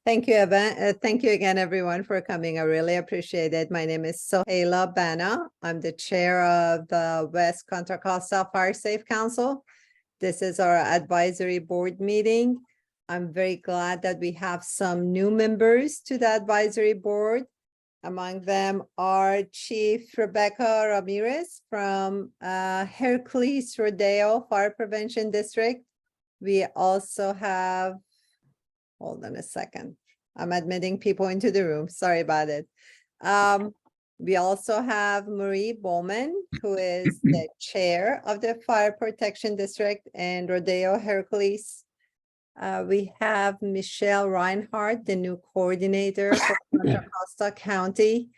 Thank you, Evan. Thank you again, everyone, for coming. I really appreciate it. My name is Sohaila Bana. I'm the chair of the West Contra Costa Fire Safe Council. This is our advisory board meeting. I'm very glad that we have some new members to the advisory board. Among them are Chief Rebecca Ramirez from Hercules Rodeo Fire Prevention District. We also have, hold on a second, I'm admitting people into the room, sorry about it. We also have Marie Bowman, who is the chair of the Fire Protection District in Rodeo Hercules. We have Michelle Reinhardt, the new coordinator for Contra Costa County.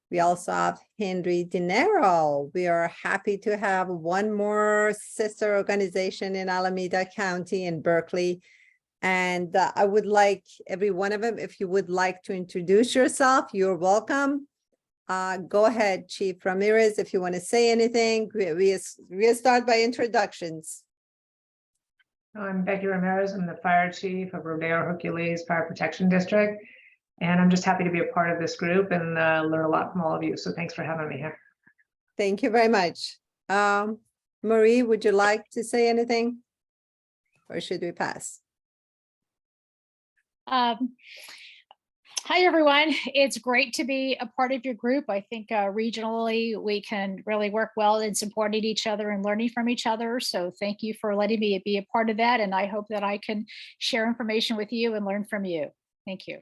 We also have Henry Dinero. We are happy to have one more sister organization in Alameda County in Berkeley. And I would like every one of them, if you would like to introduce yourself, you're welcome. Go ahead, Chief Ramirez, if you want to say anything. We'll start by introductions. I'm Becky Ramirez. I'm the fire chief of Rodeo Hercules Fire Protection District. And I'm just happy to be a part of this group and learn a lot from all of you. So thanks for having me here. Thank you very much. Marie, would you like to say anything? Or should we pass? Hi, everyone. It's great to be a part of your group. I think regionally we can really work well in supporting each other and learning from each other. So thank you for letting me be a part of that. And I hope that I can share information with you and learn from you. Thank you.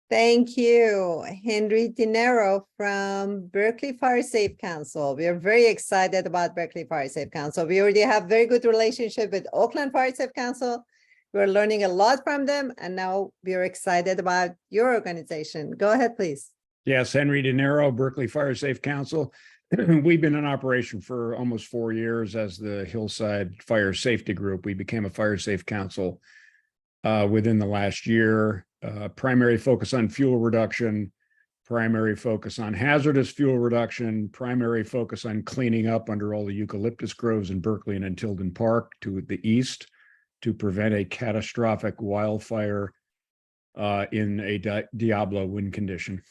Thank you. Henry Dinero from Berkeley Fire Safe Council. We are very excited about Berkeley Fire Safe Council. We already have very good relationship with Oakland Fire Safe Council. We're learning a lot from them, and now we're excited about your organization. Go ahead, please. Yes, Henry Dinero, Berkeley Fire Safe Council. We've been in operation for almost 4 years as the Hillside Fire Safety Group. We became a Fire Safe Council within the last year. Primary focus on fuel reduction, primary focus on hazardous fuel reduction, primary focus on cleaning up under all the eucalyptus groves in Berkeley and in Tilden Park to the east, to prevent a catastrophic wildfire in a Diablo wind condition.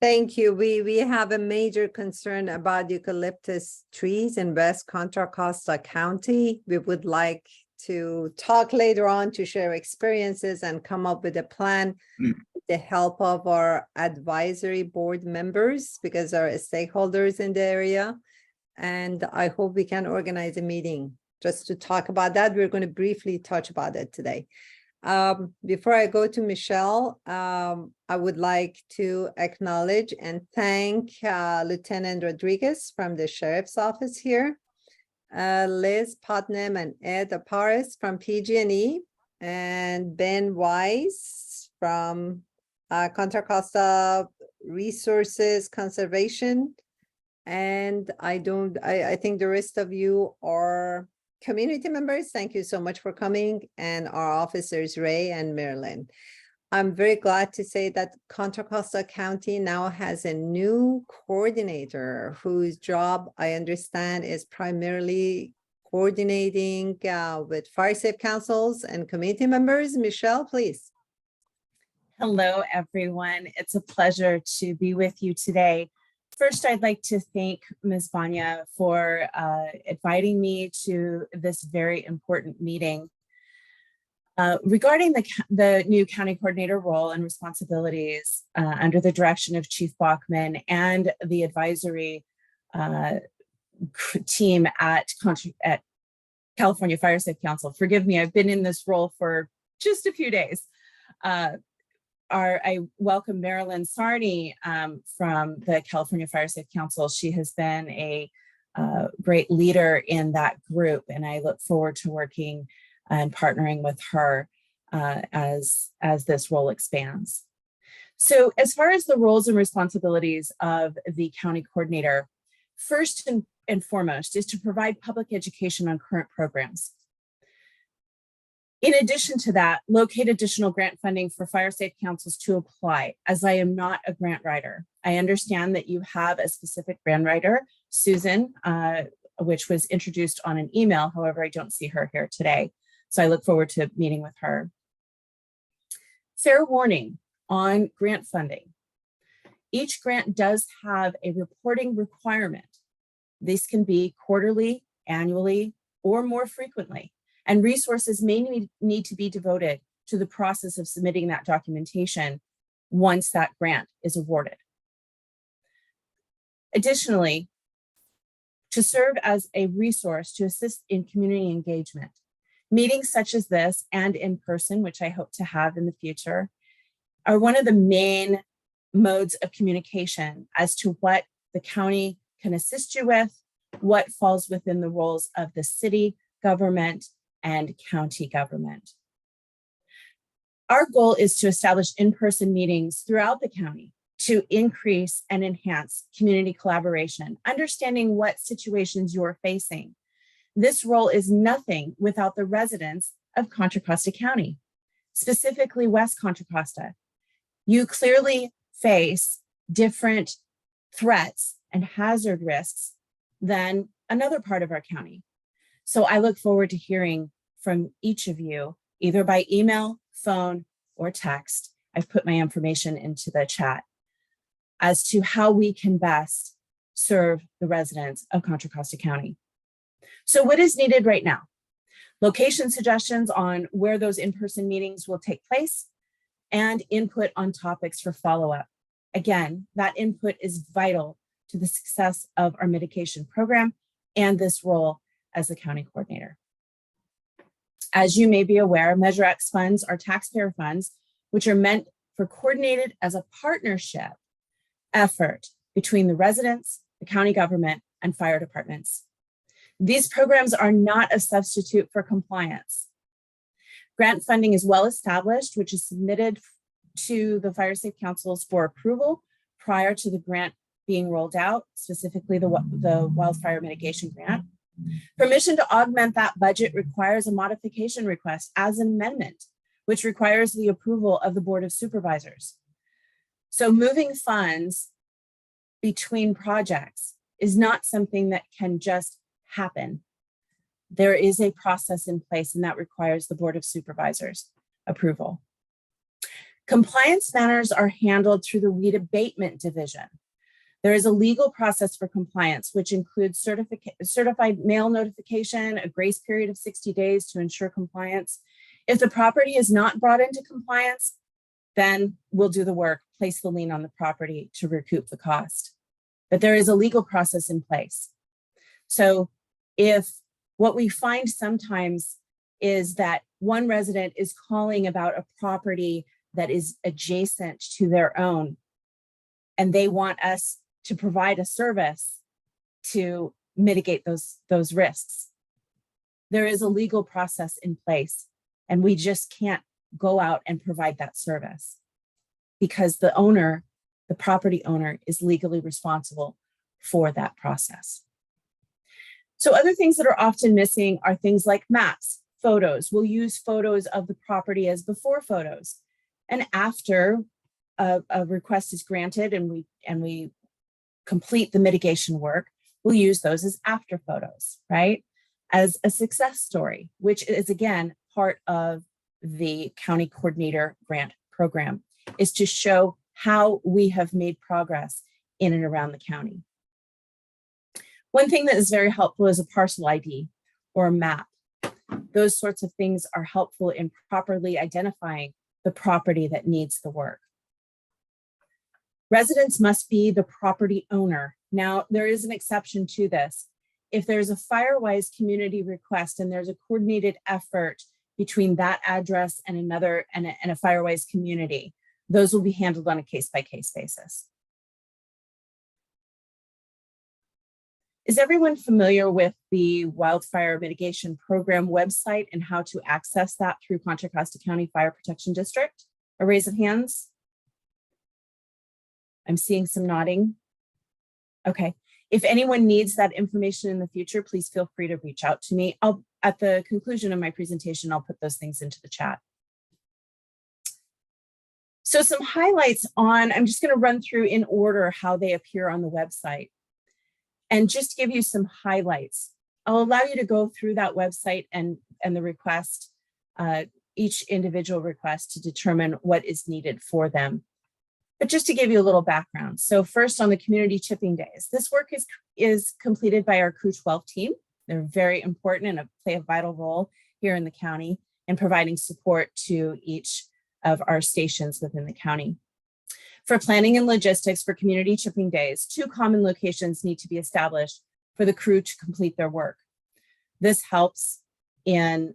Thank you. We have a major concern about eucalyptus trees in West Contra Costa County. We would like to talk later on to share experiences and come up with a plan with the help of our advisory board members, because there are stakeholders in the area. And I hope we can organize a meeting just to talk about that. We're going to briefly touch about it today. Before I go to Michelle, I would like to acknowledge and thank Lieutenant Rodriguez from the Sheriff's Office here, Liz Putnam and Ed Aparis from PG&E, and Ben Wise from Contra Costa Resources Conservation. And I think the rest of you are community members. Thank you so much for coming, and our officers, Ray and Marilyn. I'm very glad to say that Contra Costa County now has a new coordinator whose job, I understand, is primarily coordinating with fire safe councils and community members. Michelle, please. Hello, everyone. It's a pleasure to be with you today. First, I'd like to thank Ms. Banya for inviting me to this very important meeting. Regarding the new county coordinator role and responsibilities under the direction of Chief Bachman and the advisory team at California Fire Safe Council. Forgive me, I've been in this role for just a few days. I welcome Marilyn Sarney from the California Fire Safe Council. She has been a great leader in that group, and I look forward to working and partnering with her as this role expands. So as far as the roles and responsibilities of the county coordinator, first and foremost is to provide public education on current programs. In addition to that, locate additional grant funding for fire safe councils to apply, as I am not a grant writer. I understand that you have a specific grant writer, Susan, which was introduced on an email. However, I don't see her here today. So I look forward to meeting with her. Fair warning on grant funding. Each grant does have a reporting requirement. This can be quarterly, annually, or more frequently, and resources may need to be devoted to the process of submitting that documentation once that grant is awarded. Additionally, to serve as a resource to assist in community engagement, meetings such as this and in person, which I hope to have in the future, are one of the main modes of communication as to what the county can assist you with, what falls within the roles of the city government and county government. Our goal is to establish in-person meetings throughout the county to increase and enhance community collaboration, understanding what situations you're facing. This role is nothing without the residents of Contra Costa County, specifically West Contra Costa. You clearly face different threats and hazard risks than another part of our county. So I look forward to hearing from each of you, either by email, phone, or text. I've put my information into the chat as to how we can best serve the residents of Contra Costa County. So what is needed right now? Location suggestions on where those in-person meetings will take place and input on topics for follow-up. Again, that input is vital to the success of our mitigation program and this role as the county coordinator. As you may be aware, Measure X funds are taxpayer funds, which are meant for coordinated as a partnership effort between the residents, the county government, and fire departments. These programs are not a substitute for compliance. Grant funding is well established, which is submitted to the Fire Safe Councils for approval prior to the grant being rolled out, specifically the wildfire mitigation grant. Permission to augment that budget requires a modification request as an amendment, which requires the approval of the Board of Supervisors. So moving funds between projects is not something that can just happen. There is a process in place, and that requires the Board of Supervisors approval. Compliance matters are handled through the weed abatement division. There is a legal process for compliance, which includes certified mail notification, a grace period of 60 days to ensure compliance. If the property is not brought into compliance, then we'll do the work, place the lien on the property to recoup the cost. But there is a legal process in place. So if what we find sometimes is that one resident is calling about a property that is adjacent to their own, and they want us to provide a service to mitigate those risks, there is a legal process in place, and we just can't go out and provide that service because the owner, the property owner, is legally responsible for that process. So other things that are often missing are things like maps, photos. We'll use photos of the property as before photos. And after a request is granted and we complete the mitigation work, we'll use those as after photos, right? As a success story, which is again, part of the county coordinator grant program, is to show how we have made progress in and around the county. One thing that is very helpful is a parcel ID or a map. Those sorts of things are helpful in properly identifying the property that needs the work. Residents must be the property owner. Now, there is an exception to this. If there's a FireWise community request and there's a coordinated effort between that address and another and a FireWise community, those will be handled on a case-by-case basis. Is everyone familiar with the Wildfire Mitigation Program website and how to access that through Contra Costa County Fire Protection District? A raise of hands. I'm seeing some nodding. Okay. If anyone needs that information in the future, please feel free to reach out to me. At the conclusion of my presentation, I'll put those things into the chat. So some highlights on, I'm just going to run through in order how they appear on the website. And just to give you some highlights, I'll allow you to go through that website and the request, each individual request, to determine what is needed for them. But just to give you a little background. So first, on the community chipping days, this work is completed by our Crew 12 team. They're very important and play a vital role here in the county in providing support to each of our stations within the county. For planning and logistics for community chipping days, 2 common locations need to be established for the crew to complete their work. This helps in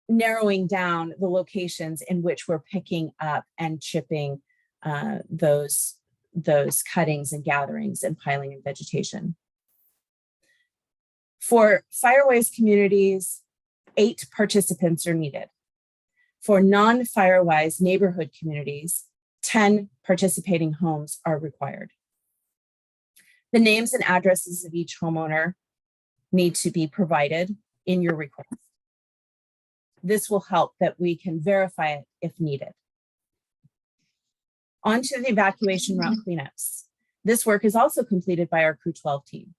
narrowing down the locations in which we're picking up and chipping those cuttings and gatherings and piling and vegetation. For Firewise communities, 8 participants are needed. For non-Firewise neighborhood communities, 10 participating homes are required. The names and addresses of each homeowner need to be provided in your request. This will help that we can verify it if needed. On to the evacuation route cleanups. This work is also completed by our Crew 12 team.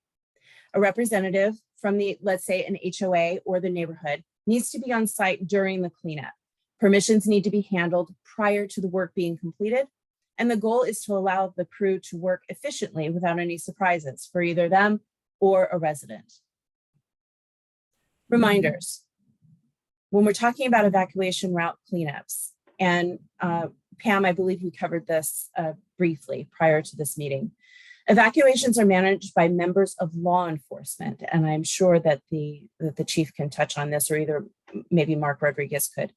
A representative from let's say an HOA or the neighborhood needs to be on site during the cleanup. Permissions need to be handled prior to the work being completed. And the goal is to allow the crew to work efficiently without any surprises for either them or a resident. Reminders. When we're talking about evacuation route cleanups, and Pam, I believe you covered this briefly prior to this meeting. Evacuations are managed by members of law enforcement, and I'm sure that the chief can touch on this, or either maybe Mark Rodriguez could.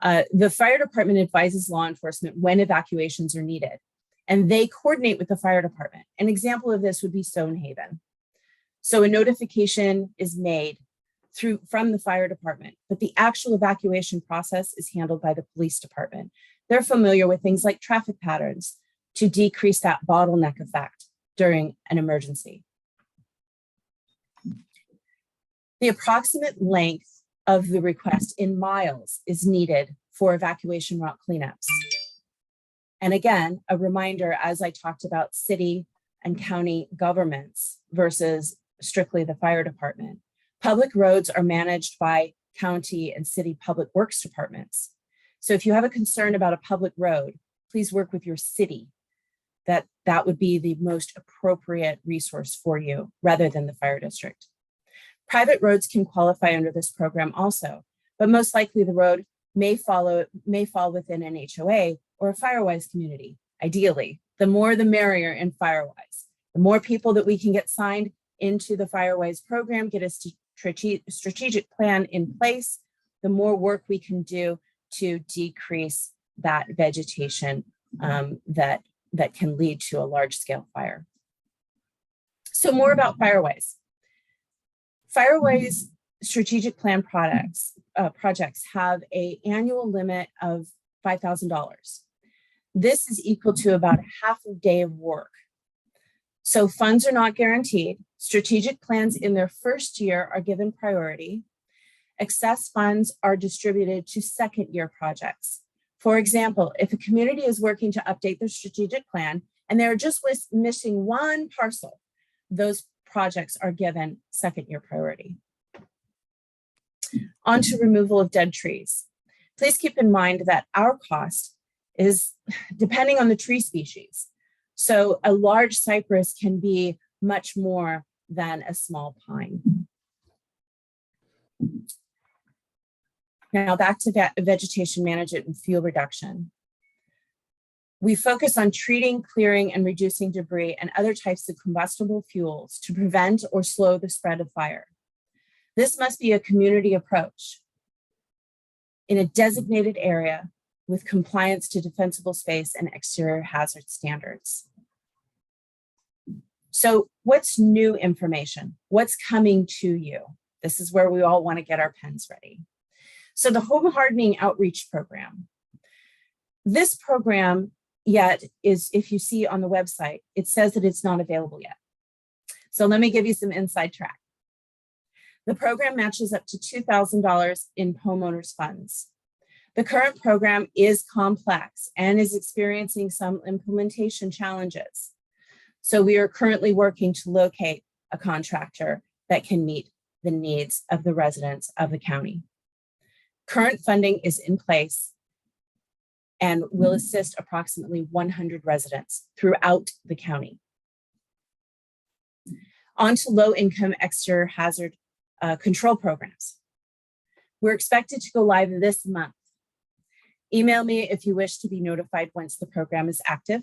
The fire department advises law enforcement when evacuations are needed, and they coordinate with the fire department. An example of this would be Stonehaven. So a notification is made from the fire department, but the actual evacuation process is handled by the police department. They're familiar with things like traffic patterns to decrease that bottleneck effect during an emergency. The approximate length of the request in miles is needed for evacuation route cleanups. And again, a reminder, as I talked about city and county governments versus strictly the fire department, public roads are managed by county and city public works departments. So if you have a concern about a public road, please work with your city. That would be the most appropriate resource for you rather than the fire district. Private roads can qualify under this program also, but most likely the road may fall within an HOA or a Firewise community. Ideally, the more the merrier in Firewise. The more people that we can get signed into the Firewise program, get a strategic plan in place, the more work we can do to decrease that vegetation that can lead to a large-scale fire. So more about Firewise. Firewise strategic plan projects have an annual limit of $5,000. This is equal to about half a day of work. So funds are not guaranteed. Strategic plans in their first year are given priority. Excess funds are distributed to second-year projects. For example, if a community is working to update their strategic plan and they're just missing one parcel, those projects are given second-year priority. On to removal of dead trees. Please keep in mind that our cost is depending on the tree species. So a large cypress can be much more than a small pine. Now back to vegetation management and fuel reduction. We focus on treating, clearing, and reducing debris and other types of combustible fuels to prevent or slow the spread of fire. This must be a community approach in a designated area with compliance to defensible space and exterior hazard standards. So what's new information? What's coming to you? This is where we all want to get our pens ready. So the home hardening outreach program. This program yet is, if you see on the website, it says that it's not available yet. So let me give you some inside track. The program matches up to $2,000 in homeowners funds. The current program is complex and is experiencing some implementation challenges. So we are currently working to locate a contractor that can meet the needs of the residents of the county. Current funding is in place and will assist approximately 100 residents throughout the county. On to low-income exterior hazard control programs. We're expected to go live this month. Email me if you wish to be notified once the program is active.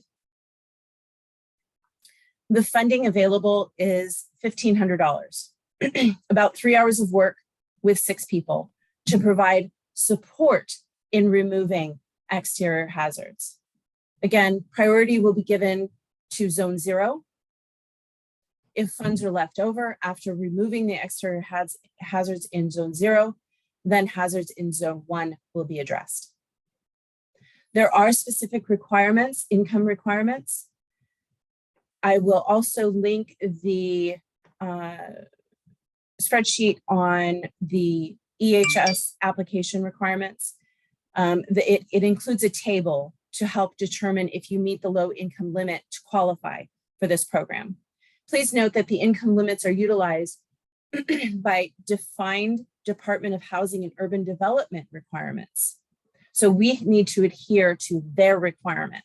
The funding available is $1,500, about 3 hours of work with 6 people to provide support in removing exterior hazards. Again, priority will be given to Zone 0. If funds are left over after removing the exterior hazards in Zone 0, then hazards in Zone 1 will be addressed. There are specific requirements, income requirements. I will also link the spreadsheet on the EHS application requirements. It includes a table to help determine if you meet the low income limit to qualify for this program. Please note that the income limits are utilized by defined Department of Housing and Urban Development requirements. So we need to adhere to their requirement.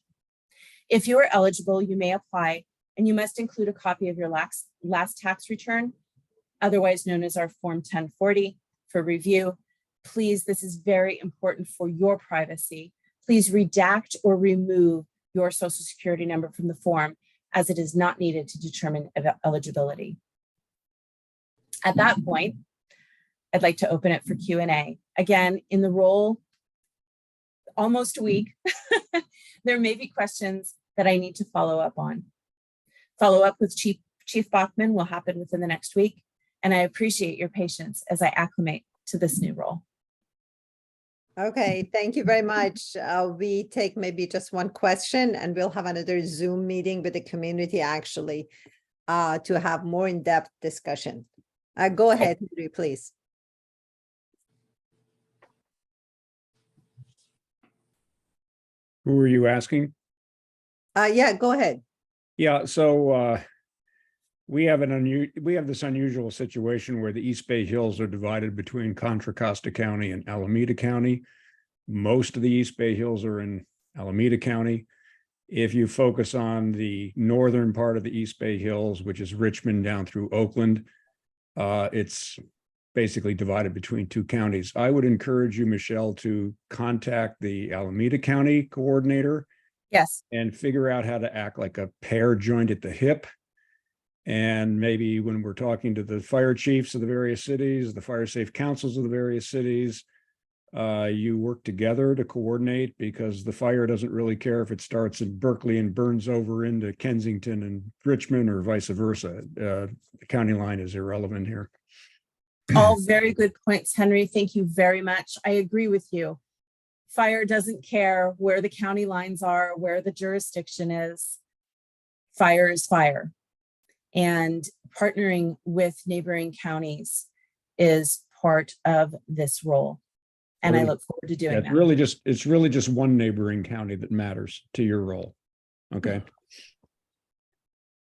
If you are eligible, you may apply, and you must include a copy of your last tax return, otherwise known as our Form 1040, for review. Please, this is very important for your privacy. Please redact or remove your Social Security number from the form, as it is not needed to determine eligibility. At that point, I'd like to open it for Q&A. Again, in the role, almost a week, there may be questions that I need to follow up on. Follow up with Chief Bachman will happen within the next week, and I appreciate your patience as I acclimate to this new role. Okay, thank you very much. We take maybe just one question and we'll have another Zoom meeting with the community actually to have more in-depth discussion. Go ahead, Henry, please. Who are you asking? Yeah, go ahead. Yeah, so we have this unusual situation where the East Bay Hills are divided between Contra Costa County and Alameda County. Most of the East Bay Hills are in Alameda County. If you focus on the northern part of the East Bay Hills, which is Richmond down through Oakland, it's basically divided between 2 counties. I would encourage you, Michelle, to contact the Alameda County coordinator. Yes. And figure out how to act like a pair joined at the hip. And maybe when we're talking to the fire chiefs of the various cities, the fire safe councils of the various cities, you work together to coordinate, because the fire doesn't really care if it starts in Berkeley and burns over into Kensington and Richmond or vice versa. The county line is irrelevant here. All very good points, Henry. Thank you very much. I agree with you. Fire doesn't care where the county lines are, where the jurisdiction is. Fire is fire. And partnering with neighboring counties is part of this role. And I look forward to doing that. It's really just one neighboring county that matters to your role. Okay.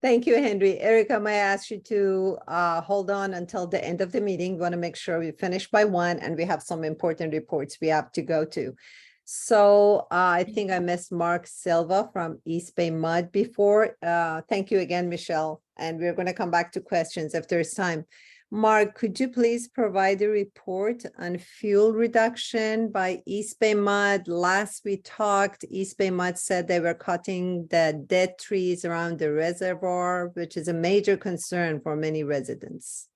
Thank you, Henry. Erica, may I ask you to hold on until the end of the meeting? We want to make sure we finish by 1 and we have some important reports we have to go to. So I think I missed Mark Silva from East Bay MUD before. Thank you again, Michelle. And we're going to come back to questions if there's time. Mark, could you please provide a report on fuel reduction by East Bay MUD? Last we talked, East Bay MUD said they were cutting the dead trees around the reservoir, which is a major concern for many residents.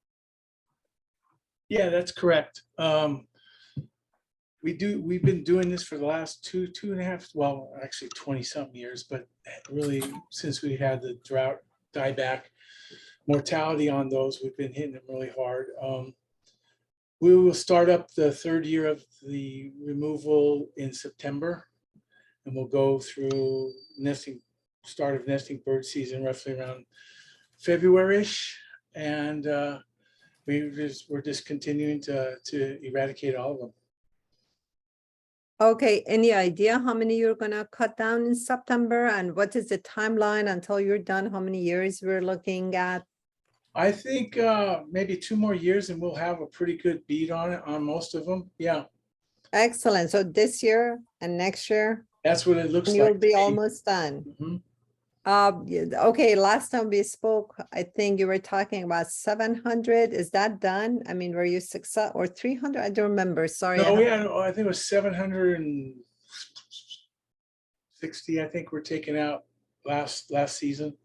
Yeah, that's correct. We've been doing this for the last two and a half, well, actually 20-something years, but really since we had the drought die back, mortality on those, we've been hitting them really hard. We will start up the 3rd year of the removal in September, and we'll go through start of nesting bird season roughly around February-ish, and we're just continuing to eradicate all of them. Okay, any idea how many you're gonna cut down in September, and what is the timeline until you're done? How many years we're looking at? I think maybe 2 more years and we'll have a pretty good beat on it, on most of them. Yeah, Excellent. So this year and next year, that's what it looks and like. you'll to be me. almost done. Mhm. Yeah, okay, last time we spoke, I think you were talking about 700. Is that done? I mean, were you 600 or 300? I don't remember. Sorry. I No, we haven't- had, I think it was 760, I think we're taking out last season.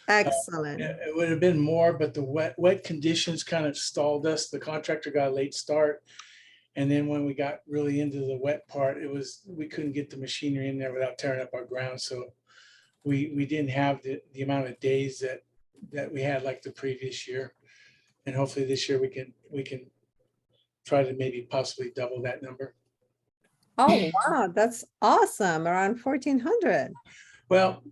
Excellent. It would have been more, but the wet conditions kind of stalled us. The contractor got a late start. And then when we got really into the wet part, we couldn't get the machinery in there without tearing up our ground. So we didn't have the amount of days that we had like the previous year. And hopefully this year we can try to maybe possibly double that number. Oh, wow, that's awesome. Around 1400. Well,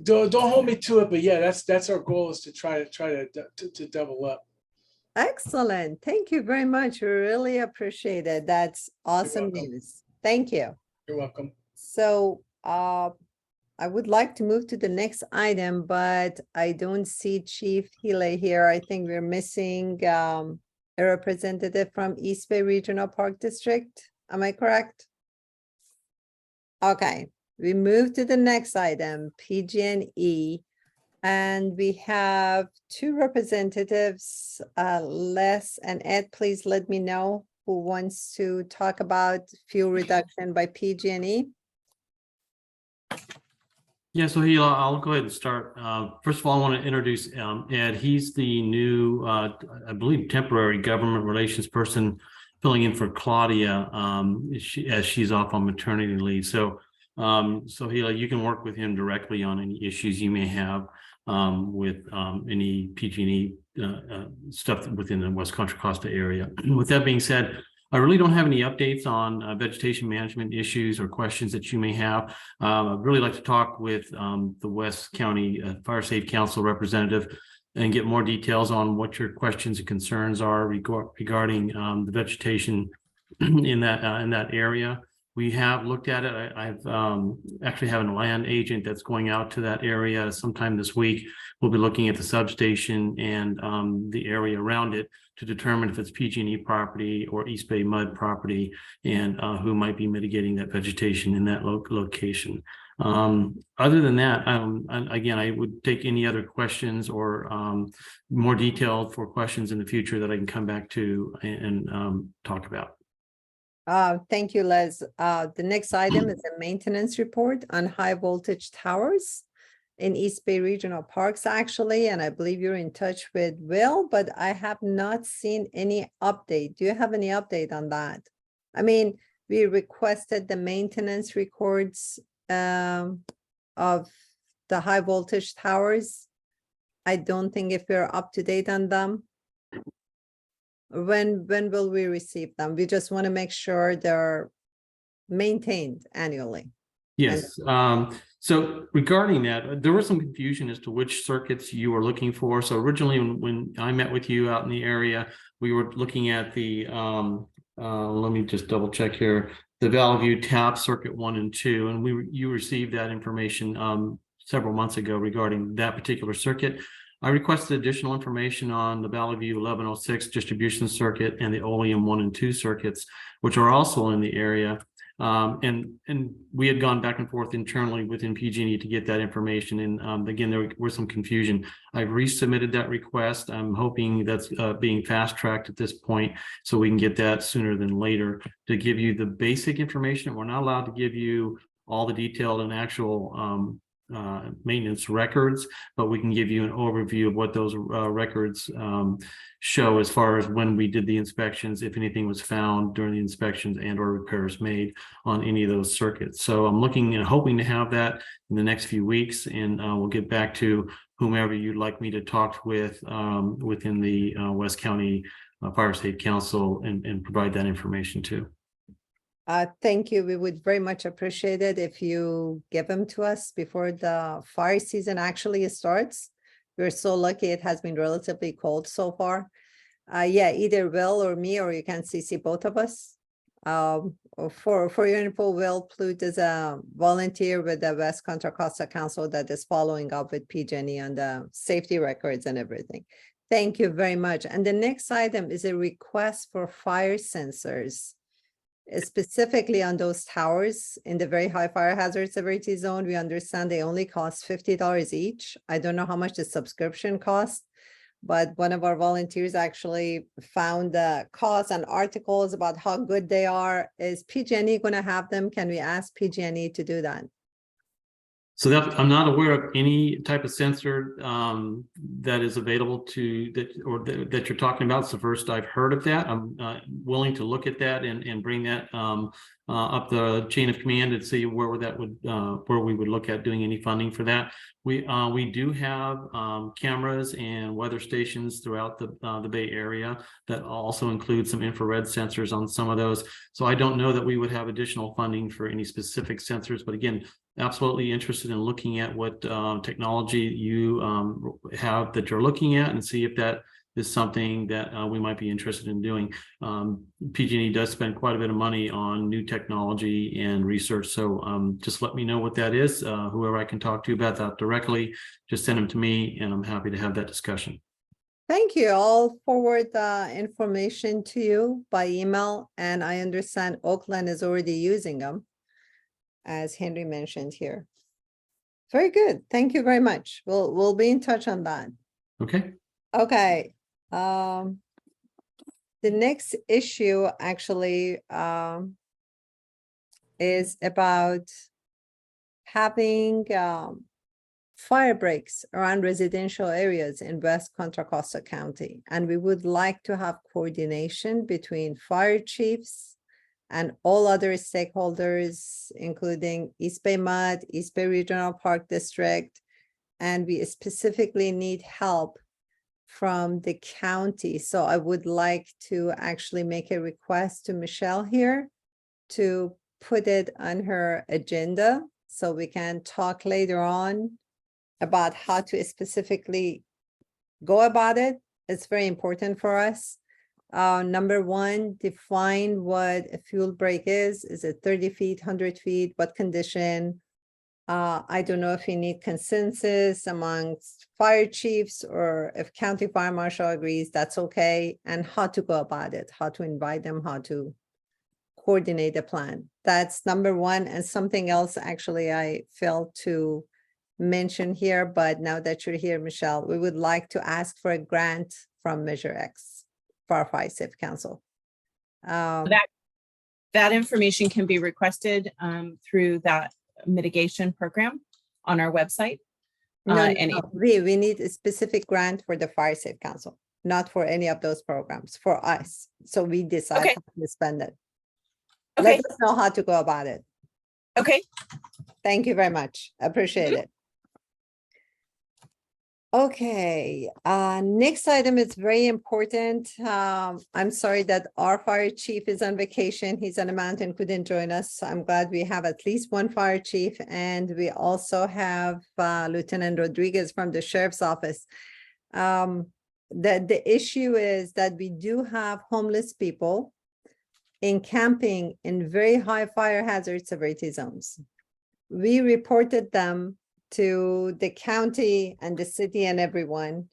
don't hold me to it, but yeah, that's our goal, is to try to double up. Excellent. Thank you very much. We really appreciate it. That's awesome welcome. news. Thank you. You're welcome. So I would like to move to the next item, but I don't see Chief Healy here. I think we're missing a representative from East Bay Regional Park District. Am I correct? Okay, we move to the next item, PG&E. And we have two representatives, Les and Ed. Please let me know who wants to talk about fuel reduction by PG&E. Yeah, so I'll go ahead and start. First of all, I want to introduce Ed. He's the new, I believe, temporary government relations person filling in for Claudia as she's off on maternity leave. So you can work with him directly on any issues you may have with any PG&E stuff within the West Contra Costa area. With that being said, I really don't have any updates on vegetation management issues or questions that you may have. I'd really like to talk with the West County Fire Safe Council representative and get more details on what your questions and concerns are regarding the vegetation in that area. We have looked at it. I've actually have a land agent that's going out to that area sometime this week. We'll be looking at the substation and the area around it to determine if it's PG&E property or East Bay EBMUD property, and who might be mitigating that vegetation in that location. Other than that, again, I would take any other questions or more detailed for questions in the future that I can come back to and talk about. Thank you, Les. The next item is a maintenance report on high voltage towers in East Bay Regional Parks, actually, and I believe you're in touch with Will, but I have not seen any update. Do you have any update on that? I mean, we requested the maintenance records of the high voltage towers. I don't think if we're up to date on them. When will we receive them? We just want to make sure they're maintained annually. Yes. So regarding that, there was some confusion as to which circuits you were looking for. So originally, when I met with you out in the area, we were looking at the let me just double check here, the Valley View tap circuit 1 and 2, and you received that information several months ago regarding that particular circuit. I requested additional information on the Valley View 1106 distribution circuit and the Oleum 1 and 2 circuits, which are also in the area. And we had gone back and forth internally within PG&E to get that information. And again, there was some confusion. I've resubmitted that request. I'm hoping that's being fast tracked at this point, so we can get that sooner than later to give you the basic information. We're not allowed to give you all the detailed and actual maintenance records, but we can give you an overview of what those records show as far as when we did the inspections, if anything was found during the inspections and or repairs made on any of those circuits. So I'm looking and hoping to have that in the next few weeks, and we'll get back to whomever you'd like me to talk with within the West County Fire Safe Council and provide that information to. Thank you. We would very much appreciate it if you give them to us before the fire season actually starts. We're so lucky it has been relatively cold so far. Yeah, either Will or me, or you can CC both of us. For your info, Will Plute is a volunteer with the West Contra Costa Council that is following up with PG&E on the safety records and everything. Thank you very much. And the next item is a request for fire sensors, specifically on those towers in the very high fire hazard severity zone. We understand they only cost $50 each. I don't know how much the subscription costs, but one of our volunteers actually found the costs and articles about how good they are. Is PG&E going to have them? Can we ask PG&E to do that? So that I'm not aware of any type of sensor that is available to that you're talking about. It's the first I've heard of that. I'm willing to look at that and bring that up the chain of command and see where we would look at doing any funding for that. We do have cameras and weather stations throughout the Bay Area that also include some infrared sensors on some of those. So I don't know that we would have additional funding for any specific sensors, but again, absolutely interested in looking at what technology you have that you're looking at and see if that is something that we might be interested in doing. PG&E does spend quite a bit of money on new technology and research. So just let me know what that is. Whoever I can talk to about that directly, just send them to me and I'm happy to have that discussion. Thank you. I'll forward the information to you by email. And I understand Oakland is already using them, as Henry mentioned here. Very good. Thank you very much. We'll be in touch on that. Okay. Okay. The next issue actually is about having fire breaks around residential areas in West Contra Costa County. And we would like to have coordination between fire chiefs and all other stakeholders, including EBMUD, East Bay Regional Park District. And we specifically need help from the county. So I would like to actually make a request to Michelle here to put it on her agenda so we can talk later on about how to specifically go about it. It's very important for us. Number one, define what a fuel break is. Is it 30 feet, 100 feet? What condition? I don't know if you need consensus amongst fire chiefs or if county fire marshal agrees, that's okay. And how to go about it, how to invite them, how to coordinate a plan. That's number one. And something else actually I failed to mention here, but now that you're here, Michelle, we would like to ask for a grant from Measure X for our Fire Safe Council. That information can be requested through that mitigation program on our website. No, we need a specific grant for the Fire Safe Council, not for any of those programs, for us. So we decide Okay. how to spend it. Okay. Let us know how to go about it. Okay. Thank you very much. Appreciate it. Okay, next item is very important. I'm sorry that our fire chief is on vacation. He's on a mountain, couldn't join us. So I'm glad we have at least one fire chief, and we also have Lieutenant Rodriguez from the sheriff's office. The issue is that we do have homeless people encamping in very high fire hazard severity zones. We reported them to the county and the city and everyone.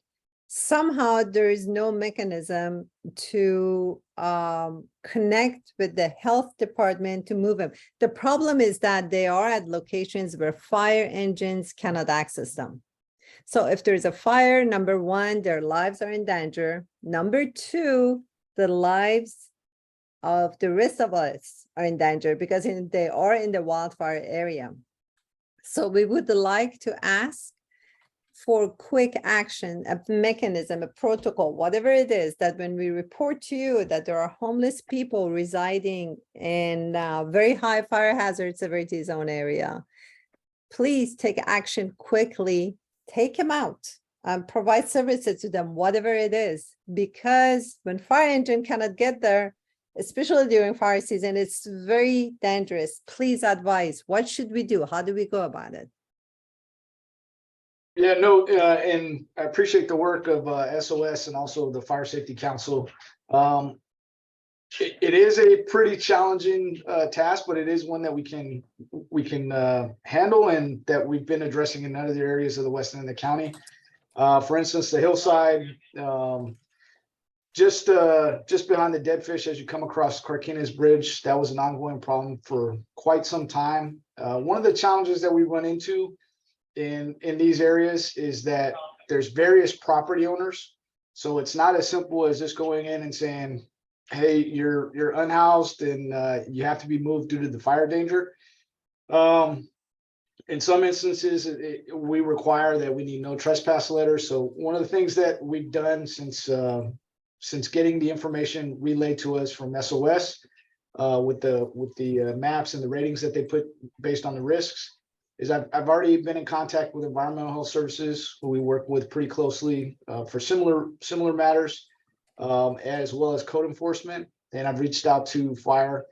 Somehow there is no mechanism to connect with the health department to move them. The problem is that they are at locations where fire engines cannot access them. So if there's a fire, number one, their lives are in danger. Number two, the lives of the rest of us are in danger because they are in the wildfire area. So we would like to ask for quick action, a mechanism, a protocol, whatever it is, that when we report to you that there are homeless people residing in very high fire hazard severity zone area, please take action quickly, take them out, provide services to them, whatever it is, because when fire engine cannot get there, especially during fire season, it's very dangerous. Please advise, what should we do? How do we go about it? Yeah, no, and I appreciate the work of SOS and also the Fire Safety Council. It is a pretty challenging task, but it is one that we can handle and that we've been addressing in other areas of the west end of the county. For instance, the hillside, just behind the Dead Fish as you come across Carquinez Bridge, that was an ongoing problem for quite some time. One of the challenges that we run into in these areas is that there's various property owners. So it's not as simple as just going in and saying, hey, you're unhoused and you have to be moved due to the fire danger. In some instances, we require that we need no trespass letters. So one of the things that we've done since getting the information relayed to us from SOS with the maps and the ratings that they put based on the risks, is I've already been in contact with environmental health services, who we work with pretty closely for similar matters, as well as code enforcement. And I've reached out to fire.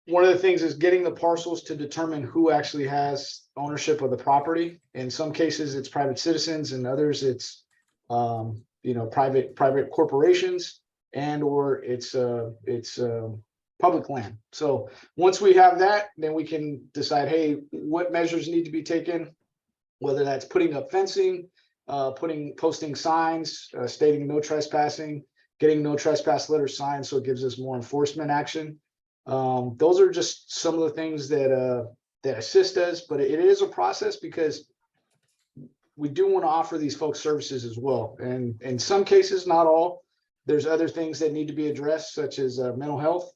One of the things is getting the parcels to determine who actually has ownership of the property. In some cases, it's private citizens, and others it's private corporations, and or it's public land. So once we have that, then we can decide, hey, what measures need to be taken, whether that's putting up fencing, posting signs stating no trespassing, getting no trespass letters signed, so it gives us more enforcement action. Those are just some of the things that assist us, but it is a process because we do want to offer these folks services as well. And in some cases, not all, there's other things that need to be addressed, such as mental health,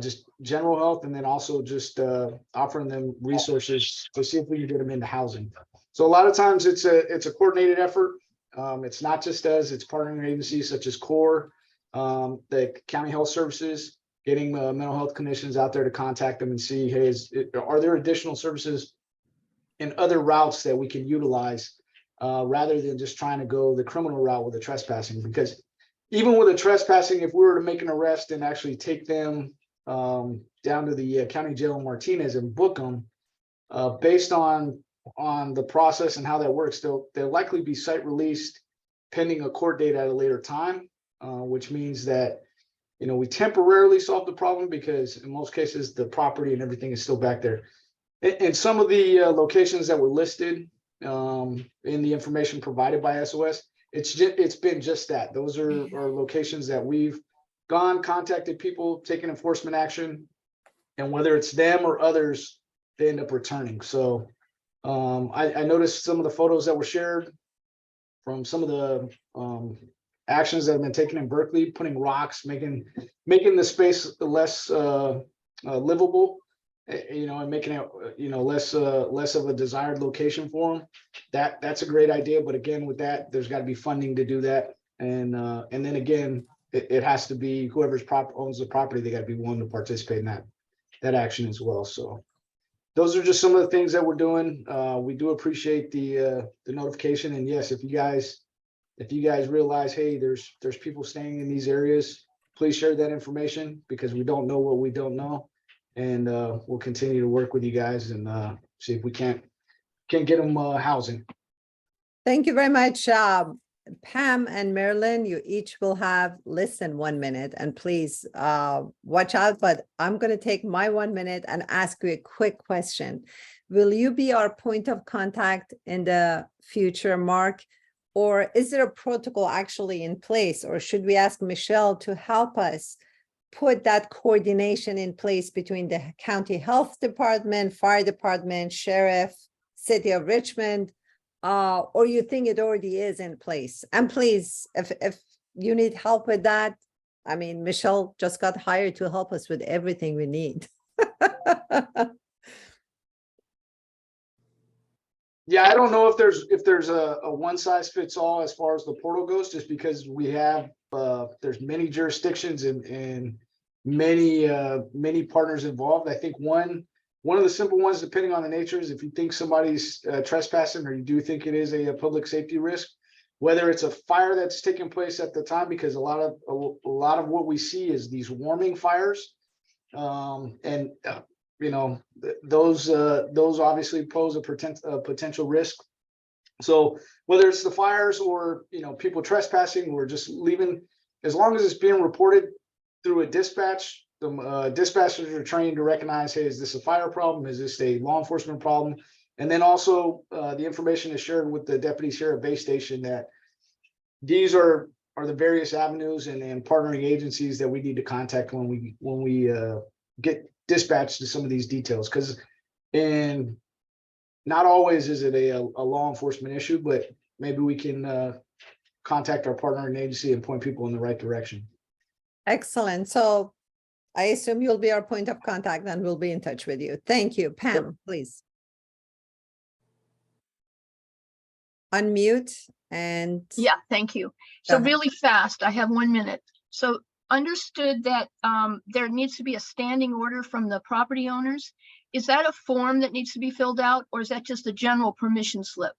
just general health, and then also just offering them resources to see if we can get them into housing. So a lot of times it's a coordinated effort. It's not just us, it's partnering agencies such as CORE, the county health services, getting mental health clinicians out there to contact them and see, hey, are there additional services and other routes that we can utilize rather than just trying to go the criminal route with the trespassing? Because even with the trespassing, if we were to make an arrest and actually take them down to the county jail in Martinez and book them, based on the process and how that works, they'll likely be site released pending a court date at a later time, which means that we temporarily solve the problem because in most cases the property and everything is still back there. In some of the locations that were listed in the information provided by SOS, it's been just that. Those are locations that we've contacted people, taken enforcement action, and whether it's them or others, they end up returning. So I noticed some of the photos that were shared from some of the actions that have been taken in Berkeley, putting rocks, making the space less livable, and making it less of a desired location for them. That's a great idea, but again, with that, there's got to be funding to do that, and then again, it has to be whoever's owns the property. They got to be willing to participate in that action as well. So those are just some of the things that we're doing. We do appreciate the notification, and yes, if you guys realize, hey, there's people staying in these areas, please share that information, because we don't know what we don't know. And we'll continue to work with you guys and see if we can't get them housing. Thank you very much. Pam and Marilyn, you each will have less than 1 minute, and please watch out, but I'm going to take my 1 minute and ask you a quick question. Will you be our point of contact in the future, Mark? Or is there a protocol actually in place, or should we ask Michelle to help us put that coordination in place between the county health department, fire department, sheriff, city of Richmond, or you think it already is in place? And please, if you need help with that, I mean, Michelle just got hired to help us with everything we need. Yeah, I don't know if there's a one size fits all as far as the portal goes, just because we have there's many jurisdictions and many partners involved. I think one of the simple ones, depending on the nature, is if you think somebody's trespassing, or you do think it is a public safety risk, whether it's a fire that's taking place at the time, because a lot of what we see is these warming fires, and those obviously pose a potential risk. So whether it's the fires or people trespassing or just leaving, as long as it's being reported, through a dispatch. The dispatchers are trained to recognize, hey, is this a fire problem? Is this a law enforcement problem? And then also the information is shared with the deputy sheriff base station that these are the various avenues and partnering agencies that we need to contact when we get dispatched to some of these details. Because not always is it a law enforcement issue, but maybe we can contact our partnering agency and point people in the right direction. Excellent. So I assume you'll be our point of contact and we'll be in touch with you. Thank you. Pam, please. Unmute and. Yeah, thank you. So ahead. really fast, I have 1 minute. So understood that there needs to be a standing order from the property owners. Is that a form that needs to be filled out, or is that just a general permission slip?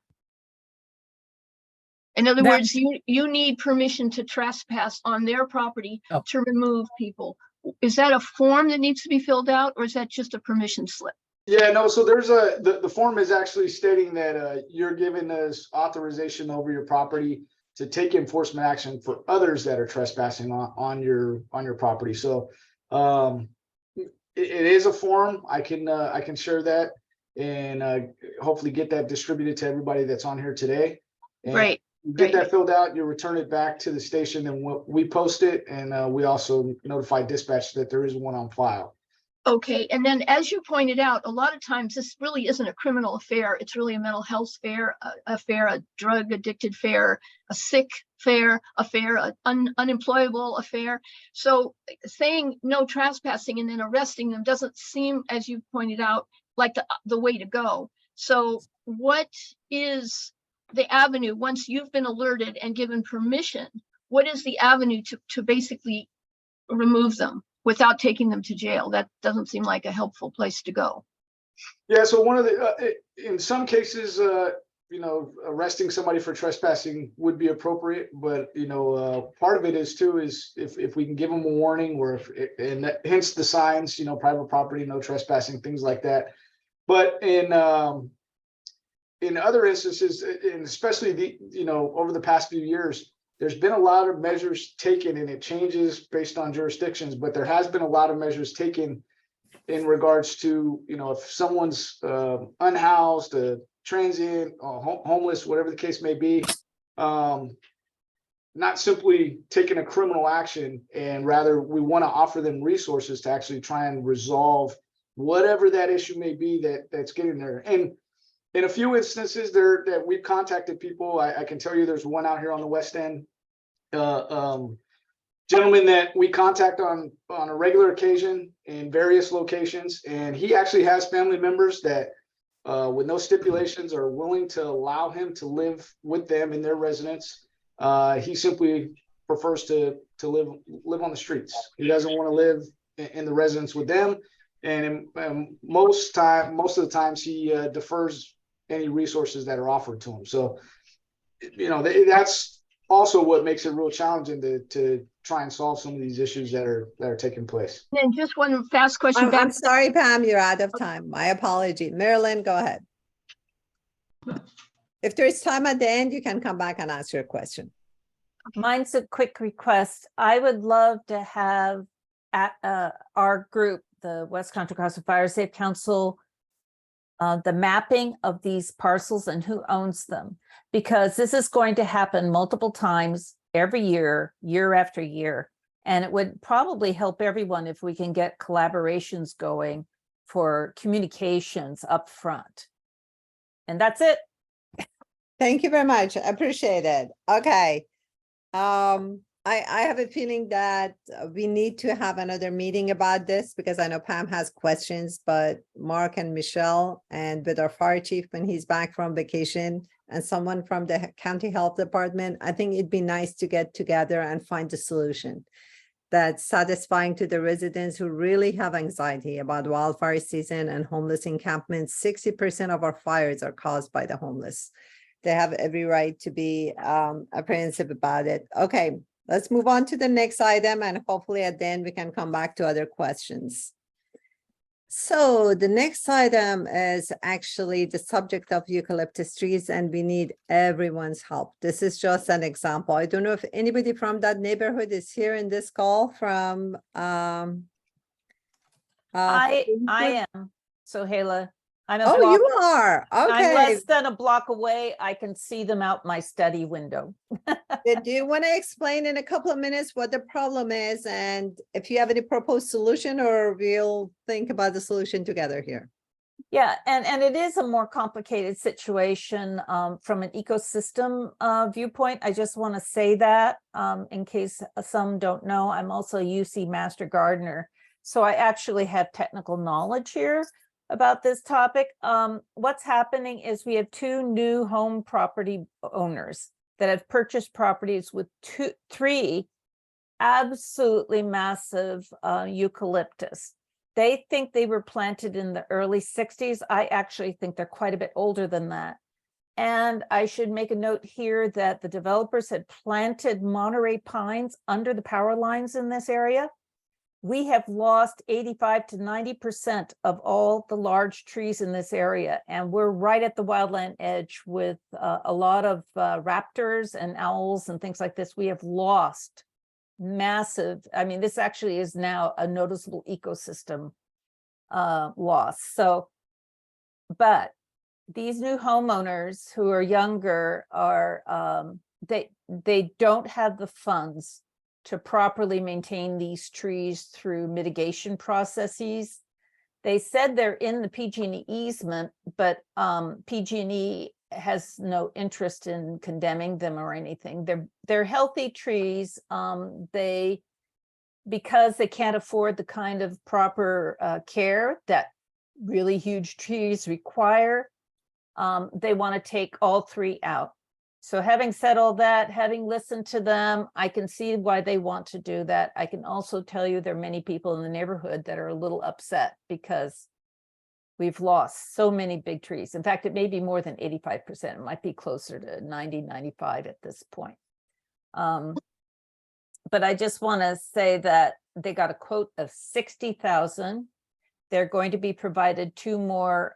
In other words, you need permission to trespass on their property to remove people. Is that a form that needs to be filled out, or is that just a permission slip? Yeah, no, so there's the form is actually stating that you're giving us authorization over your property to take enforcement action for others that are trespassing on your property. So it is a form. I can share that and hopefully get that distributed to everybody that's on here today. And Great. Get that filled out, you return it back to the station, and we post it, and we also notify dispatch that there is one on file. Okay, and then as you pointed out, a lot of times this really isn't a criminal affair. It's really a mental health affair, a drug addicted affair, a sick affair, an unemployable affair. So saying no trespassing and then arresting them doesn't seem, as you pointed out, like the way to go. So what is the avenue once you've been alerted and given permission? What is the avenue to basically remove them without taking them to jail? That doesn't seem like a helpful place to go. Yeah, so one of the in some cases, arresting somebody for trespassing would be appropriate, but part of it is if we can give them a warning, or hence the signs, private property, no trespassing, things like that. But in other instances, and especially over the past few years, there's been a lot of measures taken, and it changes based on jurisdictions, but there has been a lot of measures taken in regards to, if someone's unhoused, transient, homeless, whatever the case may be, not simply taking a criminal action, and rather we want to offer them resources to actually try and resolve whatever that issue may be that's getting there. And in a few instances that we've contacted people, I can tell you there's one out here on the West End, gentleman that we contact on a regular occasion in various locations, and he actually has family members that with no stipulations are willing to allow him to live with them in their residence. He simply prefers to live on the streets. He doesn't want to live in the residence with them, and most of the times he defers any resources that are offered to him. So, that's also what makes it real challenging to try and solve some of these issues that are taking place. And just one fast question. I'm sorry, Pam, you're out of time. My apology. Marilyn, go ahead. If there's time at the end, you can come back and ask your question. Mine's a quick request. I would love to have at our group, the West Contra Costa Fire Safe Council, the mapping of these parcels and who owns them, because this is going to happen multiple times every year, year after year. And it would probably help everyone if we can get collaborations going for communications up front. And that's it. Thank you very much. I appreciate it. Okay. I have a feeling that we need to have another meeting about this, because I know Pam has questions, but Mark and Michelle, and with our fire chief when he's back from vacation, and someone from the county health department, I think it'd be nice to get together and find a solution that's satisfying to the residents who really have anxiety about wildfire season and homeless encampments. 60% of our fires are caused by the homeless. They have every right to be apprehensive about it. Okay. Let's move on to the next item, and hopefully at the end we can come back to other questions. So the next item is actually the subject of eucalyptus trees, and we need everyone's help. This is just an example. I don't know if anybody from that neighborhood is here in this call from I Fleetwood? am. So Hala, I'm a Oh, block, you are. I'm Okay. less than a block away. I can see them out my study window. Do you want to explain in a couple of minutes what the problem is and if you have any proposed solution, or we'll think about the solution together here? Yeah, and it is a more complicated situation from an ecosystem viewpoint. I just want to say that in case some don't know, I'm also a UC Master Gardener. So I actually have technical knowledge here about this topic. What's happening is we have two new home property owners that have purchased properties with three absolutely massive eucalyptus. They think they were planted in the early 60s. I actually think they're quite a bit older than that. And I should make a note here that the developers had planted Monterey pines under the power lines in this area. We have lost 85 to 90% of all the large trees in this area. And we're right at the wildland edge with a lot of raptors and owls and things like this. We have lost massive, I mean, this actually is now a noticeable ecosystem loss. So, but these new homeowners who are younger are, they don't have the funds to properly maintain these trees through mitigation processes. They said they're in the PG&E easement, but PG&E has no interest in condemning them or anything. They're healthy trees. Because they can't afford the kind of proper care that really huge trees require, they want to take all three out. So having said all that, having listened to them, I can see why they want to do that. I can also tell you there are many people in the neighborhood that are a little upset because we've lost so many big trees. In fact, it may be more than 85%. It might be closer to 90, 95 at this point. But I just want to say that they got a quote of 60,000. They're going to be provided two more.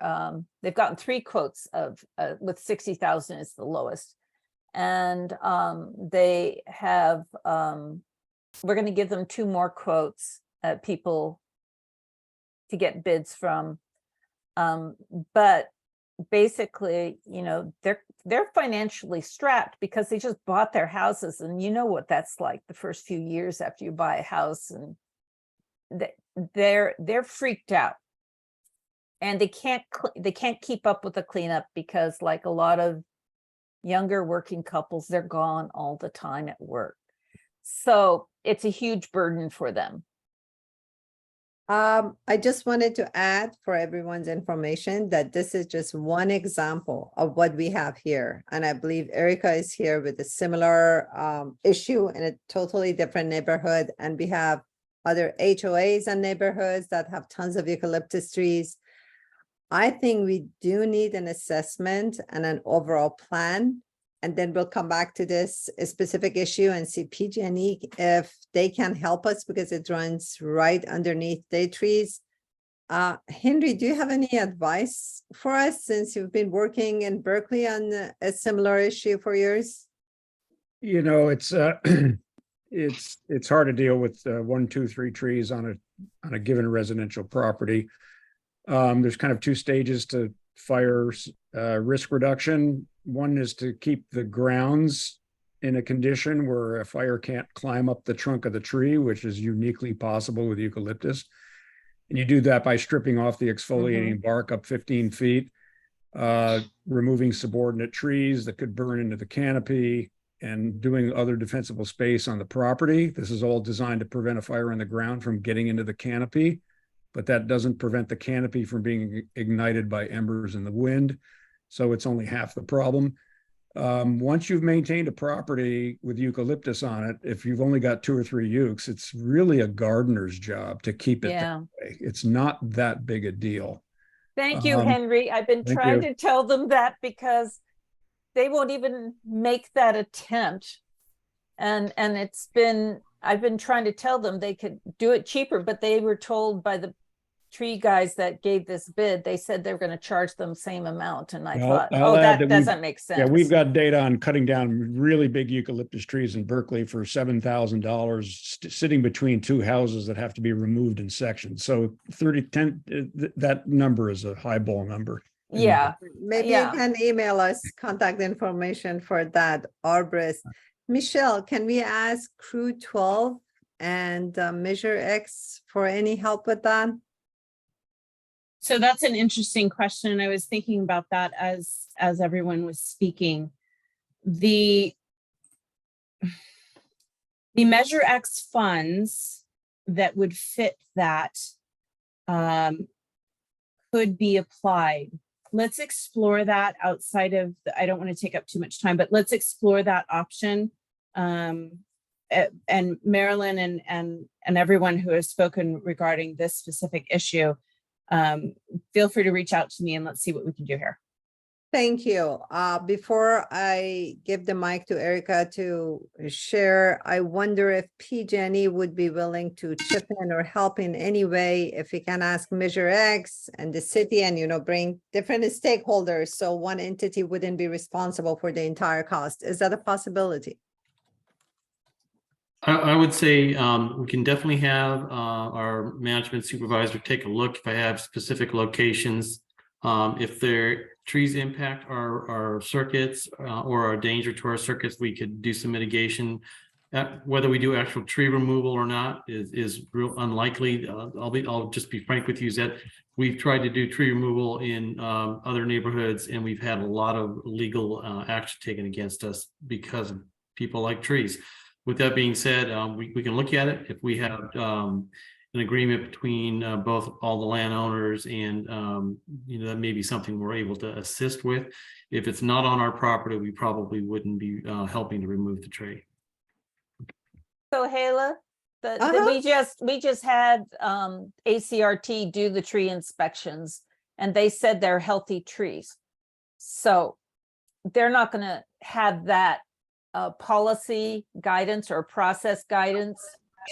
They've gotten three quotes of with 60,000 is the lowest. And they have, we're going to give them two more quotes people to get bids from. But basically, you know, they're financially strapped because they just bought their houses, and you know what that's like the first few years after you buy a house, and they're freaked out, and they can't keep up with the cleanup because, like a lot of younger working couples, they're gone all the time at work, so it's a huge burden for them. I just wanted to add for everyone's information that this is just one example of what we have here. And I believe Erica is here with a similar issue in a totally different neighborhood. And we have other HOAs and neighborhoods that have tons of eucalyptus trees. I think we do need an assessment and an overall plan. And then we'll come back to this specific issue and see PG&E if they can help us, because it runs right underneath their trees. Henry, do you have any advice for us since you've been working in Berkeley on a similar issue for years? You know, it's it's hard to deal with 1, 2, 3 trees on a given residential property. There's kind of two stages to fire risk reduction. One is to keep the grounds in a condition where a fire can't climb up the trunk of the tree, which is uniquely possible with eucalyptus. And you do that by stripping off the exfoliating bark up 15 feet, removing subordinate trees that could burn into the canopy, and doing other defensible space on the property. This is all designed to prevent a fire on the ground from getting into the canopy, but that doesn't prevent the canopy from being ignited by embers in the wind. So it's only half the problem. Once you've maintained a property with eucalyptus on it, if you've only got 2 or 3 ukes, it's really a gardener's job to keep it that way. It's not that big a deal. Thank you, Henry. I've been trying to tell them that because they won't even make that attempt. And I've been trying to tell them they could do it cheaper, but they were told by the tree guys that gave this bid, they said they were going to charge them same amount. And I Well, thought, I'll oh, add that that we've- doesn't make sense. Yeah, we've got data on cutting down really big eucalyptus trees in Berkeley for $7,000 sitting between two houses that have to be removed in sections. So 10, that number is a highball number. Yeah. Maybe Yeah. you can email us contact information for that arborist. Michelle, can we ask Crew 12 and Measure X for any help with that? So that's an interesting question. I was thinking about that as everyone was speaking. The Measure X funds that would fit that could be applied. Let's explore that outside of, I don't want to take up too much time, but let's explore that option. And Marilyn and everyone who has spoken regarding this specific issue, feel free to reach out to me and let's see what we can do here. Thank you. Before I give the mic to Erica to share, I wonder if PG&E would be willing to chip in or help in any way if we can ask Measure X and the city and, bring different stakeholders. So one entity wouldn't be responsible for the entire cost. Is that a possibility? I would say we can definitely have our management supervisor take a look if I have specific locations. If their trees impact our circuits or are a danger to our circuits, we could do some mitigation. Whether we do actual tree removal or not is real unlikely. I'll just be frank with you, is that we've tried to do tree removal in other neighborhoods and we've had a lot of legal action taken against us because of people like trees. With that being said, we can look at it if we have an agreement between both all the landowners and that may be something we're able to assist with. If it's not on our property, we probably wouldn't be helping to remove the tree. So Hala, we just had ACRT do the tree inspections and they said they're healthy trees. So they're not going to have that policy guidance or process guidance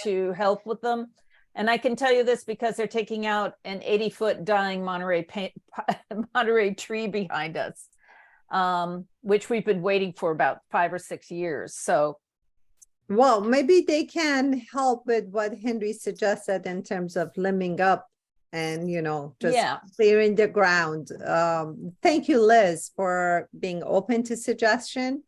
to help with them. And I can tell you this because they're taking out an 80-foot dying Monterey tree behind us, which we've been waiting for about 5 or 6 years. So, well, maybe they can help with what Henry suggested in terms of limbing up and, just clearing the ground. Thank you, Liz, for being open to suggestion.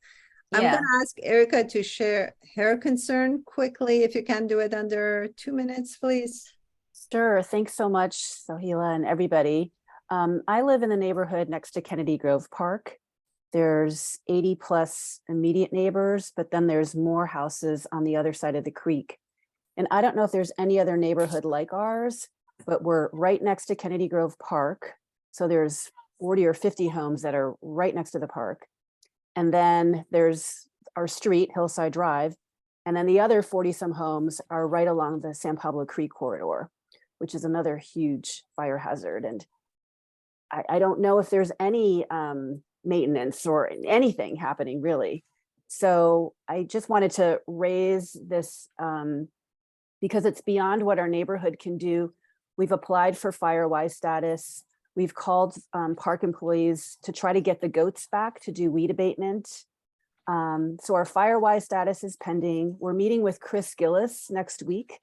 I'm going to ask Erica to share her concern quickly, if you can do it under 2 minutes, please. Sure. Thanks so much, Sohila and everybody. I live in the neighborhood next to Kennedy Grove Park. There's 80 plus immediate neighbors, but then there's more houses on the other side of the creek. And I don't know if there's any other neighborhood like ours, but we're right next to Kennedy Grove Park. So there's 40 or 50 homes that are right next to the park. And then there's our street, Hillside Drive. And then the other 40 some homes are right along the San Pablo Creek corridor, which is another huge fire hazard. And I don't know if there's any maintenance or anything happening really. So I just wanted to raise this because it's beyond what our neighborhood can do. We've applied for FireWise status. We've called park employees to try to get the goats back to do weed abatement. So our FireWise status is pending. We're meeting with Chris Gillis next week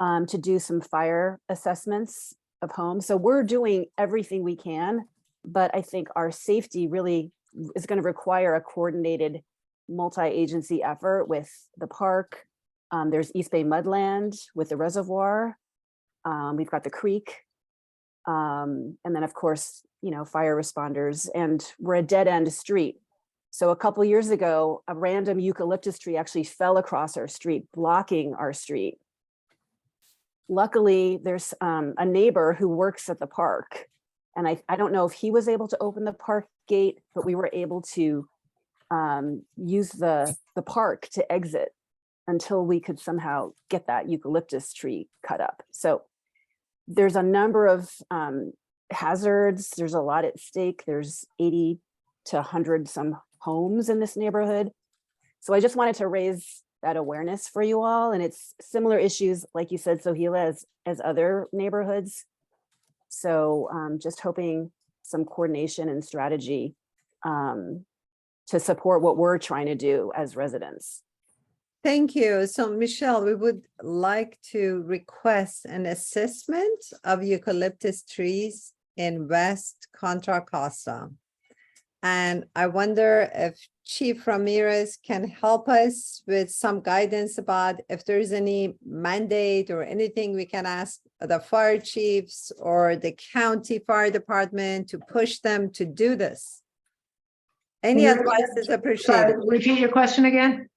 to do some fire assessments of homes. So we're doing everything we can, but I think our safety really is going to require a coordinated multi-agency effort with the park. There's East Bay Mudland with the reservoir. We've got the creek. And then of course, fire responders, and we're a dead end street. So a couple years ago, a random eucalyptus tree actually fell across our street, blocking our street. Luckily, there's a neighbor who works at the park. And I don't know if he was able to open the park gate, but we were able to use the park to exit until we could somehow get that eucalyptus tree cut up. So there's a number of hazards. There's a lot at stake. There's 80 to 100 some homes in this neighborhood. So I just wanted to raise that awareness for you all. And it's similar issues, like you said, Sohila, as other neighborhoods. So just hoping some coordination and strategy to support what we're trying to do as residents. Thank you. So Michelle, we would like to request an assessment of eucalyptus trees in West Contra Costa. And I wonder if Chief Ramirez can help us with some guidance about if there's any mandate or anything we can ask the fire chiefs or the county fire department to push them to do this. Any advice is appreciated. Repeat your question again.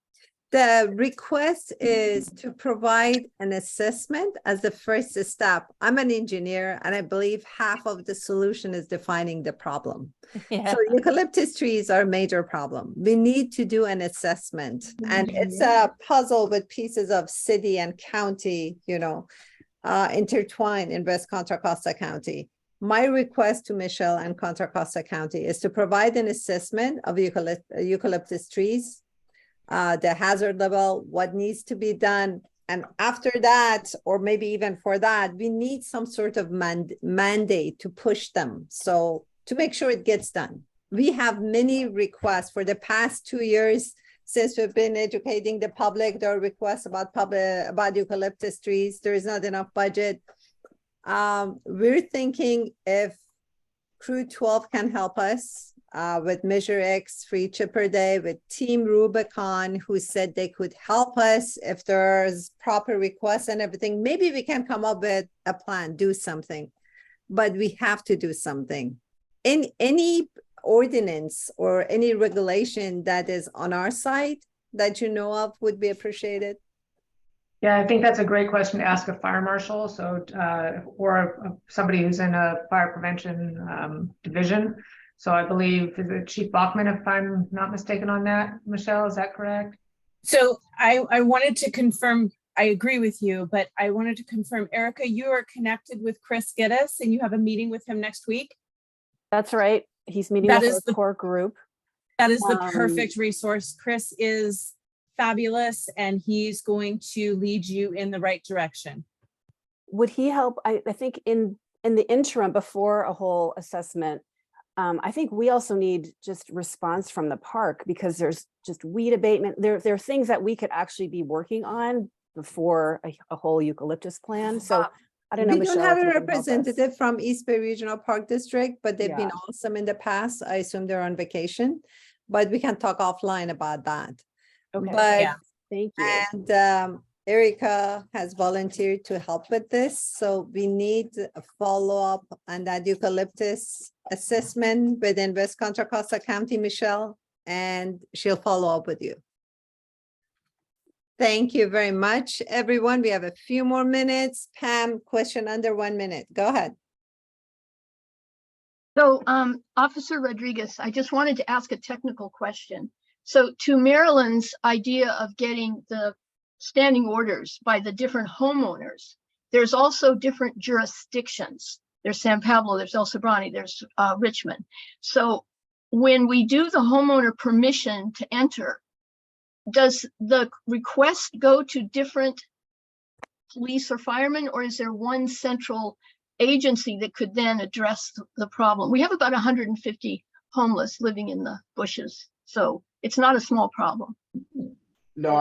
The request is to provide an assessment as the first step. I'm an engineer and I believe half of the solution is defining the problem. Yeah. So eucalyptus trees are a major problem. We need to do an assessment and it's a puzzle with pieces of city and county, intertwined in West Contra Costa County. My request to Michelle and Contra Costa County is to provide an assessment of eucalyptus trees, the hazard level, what needs to be done. And after that, or maybe even for that, we need some sort of mandate to push them. So to make sure it gets done. We have many requests for the past 2 years since we've been educating the public. There are requests about eucalyptus trees. There is not enough budget. We're thinking if Crew 12 can help us with Measure X free chipper day with Team Rubicon, who said they could help us if there's proper requests and everything. Maybe we can come up with a plan, do something, but we have to do something. In any ordinance or any regulation that is on our side that you know of would be appreciated. Yeah, I think that's a great question to ask a fire marshal. So, or somebody who's in a fire prevention division. So I believe, is it Chief Bachman, if I'm not mistaken on that, Michelle, is that correct? So I wanted to confirm, I agree with you, but I wanted to confirm, Erica, you are connected with Chris Giddis and you have a meeting with him next week? That's right. He's meeting That with is our the core group. That is the perfect resource. Chris is fabulous and he's going to lead you in the right direction. Would he help? I think in the interim before a whole assessment, I think we also need just response from the park because there's just weed abatement. There are things that we could actually be working on before a whole eucalyptus plan. So I don't know. We Michelle, don't have if a you can help us. representative from East Bay Regional Park District, but they've been Yeah. awesome in the past. I assume they're on vacation, but we can talk offline about that. Okay. But Yeah. Thank you. And Erica has volunteered to help with this. So we need a follow-up on that eucalyptus assessment within West Contra Costa County, Michelle, and she'll follow up with you. Thank you very much, everyone. We have a few more minutes. Pam, question under 1 minute. Go ahead. So, Officer Rodriguez, I just wanted to ask a technical question. So to Maryland's idea of getting the standing orders by the different homeowners, there's also different jurisdictions. There's San Pablo, there's El Sobrante, there's Richmond. So when we do the homeowner permission to enter, does the request go to different police or firemen, or is there one central agency that could then address the problem? We have about 150 homeless living in the bushes, so it's not a small problem. No,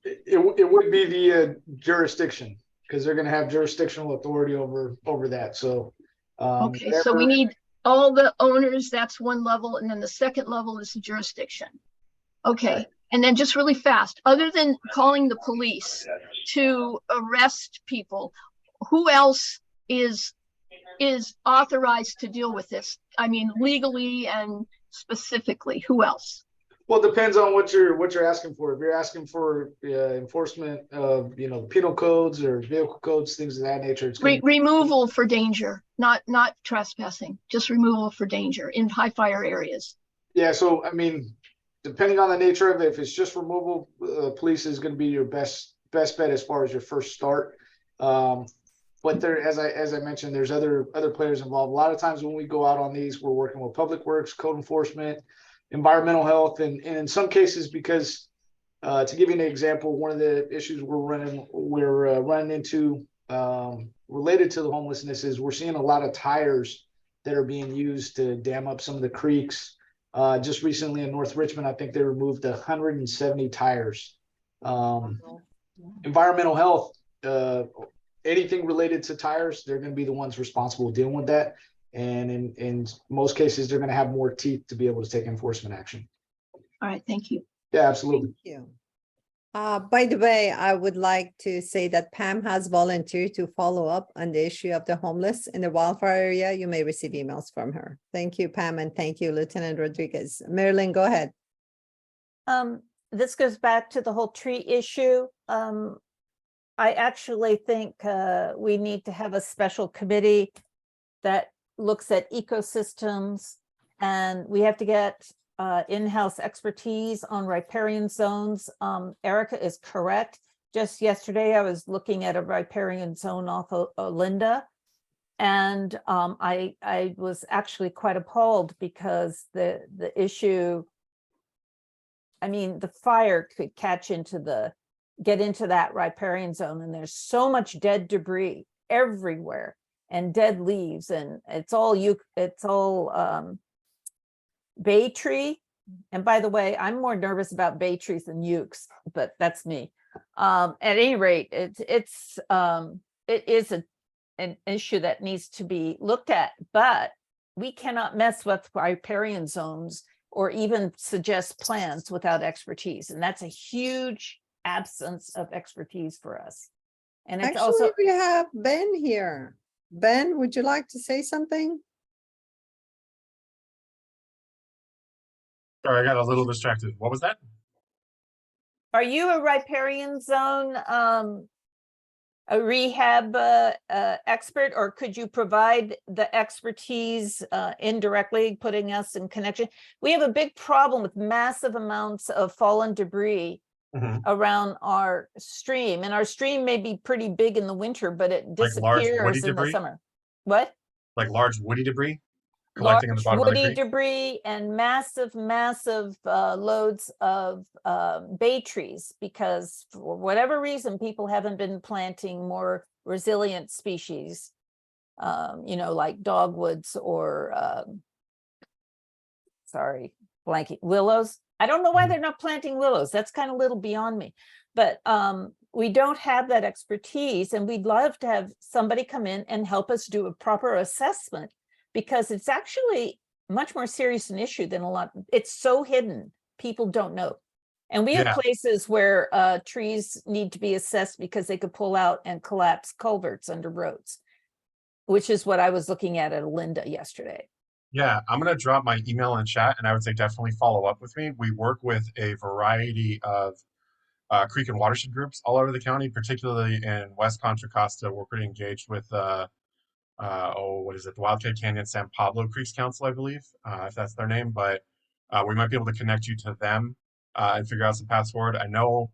it would be the jurisdiction because they're going to have jurisdictional authority over that. So Okay, so we need all the owners, that's one level, and then the second level is the jurisdiction. Okay, right. And then just really fast, other than calling the police to arrest people, who else is authorized to deal with this? I mean, legally and specifically, who else? Well, it depends on what you're asking for. If you're asking for enforcement of penal codes or vehicle codes, things of that nature, it's removal for danger, not trespassing, just removal for danger in high fire areas. Yeah, so I mean, depending on the nature of it, if it's just removal, police is going to be your best bet as far as your first start. But there, as I mentioned, there's other players involved. A lot of times when we go out on these, we're working with public works, code enforcement, environmental health, and in some cases, because to give you an example, one of the issues we're running into related to the homelessness is we're seeing a lot of tires that are being used to dam up some of the creeks. Just recently in North Richmond, I think they removed 170 tires. Environmental health, anything related to tires, they're going to be the ones responsible dealing with that. And in most cases, they're going to have more teeth to be able to take enforcement action. All right, thank you. Yeah, absolutely. Thank you. By the way, I would like to say that Pam has volunteered to follow up on the issue of the homeless in the wildfire area. You may receive emails from her. Thank you, Pam, and thank you, Lieutenant Rodriguez. Marilyn, go ahead. This goes back to the whole tree issue. I actually think we need to have a special committee that looks at ecosystems, and we have to get in-house expertise on riparian zones. Erica is correct. Just yesterday, I was looking at a riparian zone off of Olinda, and I was actually quite appalled because the issue, I mean, the fire could get into that riparian zone, and there's so much dead debris everywhere and dead leaves, and it's all bay tree. And by the way, I'm more nervous about bay trees than ukes, but that's me. At any rate, it is an issue that needs to be looked at, but we cannot mess with riparian zones or even suggest plans without expertise. And that's a huge absence of expertise for us. And it's Actually, also, we have Ben here. Ben, would you like to say something? Sorry, I got a little distracted. What was that? are you a riparian zone, a rehab expert, or could you provide the expertise indirectly, putting us in connection? We have a big problem with massive amounts of fallen debris around our stream, and our stream may be pretty big in the winter, but it Like large woody disappears in the debris? summer. What? Like large woody debris collecting in the Large bottom of the woody creek? debris and massive loads of bay trees, because for whatever reason, people haven't been planting more resilient species, like dogwoods or willows. I don't know why they're not planting willows. That's kind of a little beyond me, but we don't have that expertise, and we'd love to have somebody come in and help us do a proper assessment, because it's actually much more serious an issue than it's so hidden, people don't know. And we have places where trees need to be assessed because they could pull out and collapse culverts under roads, which is what I was looking at Olinda yesterday. Yeah, I'm going to drop my email in chat, and I would say definitely follow up with me. We work with a variety of creek and watershed groups all over the county, particularly in West Contra Costa. We're pretty engaged with what is it? The Wildcat Canyon San Pablo Creeks Council, I believe, if that's their name. But we might be able to connect you to them and figure out some paths forward. I know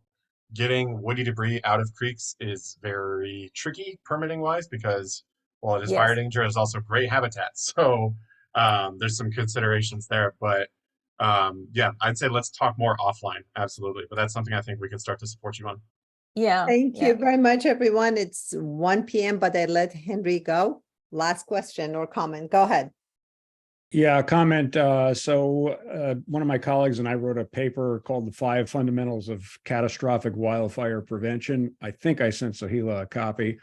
getting woody debris out of creeks is very tricky permitting wise, because while it is fire danger, it's also great habitat. So there's some considerations there. But yeah, I'd say let's talk more offline. Absolutely. But that's something I think we can start to support you on. Yeah. Thank you very much, everyone. It's 1 p.m., but I let Henry go. Last question or comment. Go ahead. Yeah, comment. So one of my colleagues and I wrote a paper called The 5 Fundamentals of Catastrophic Wildfire Prevention. I think I sent Sohila a copy.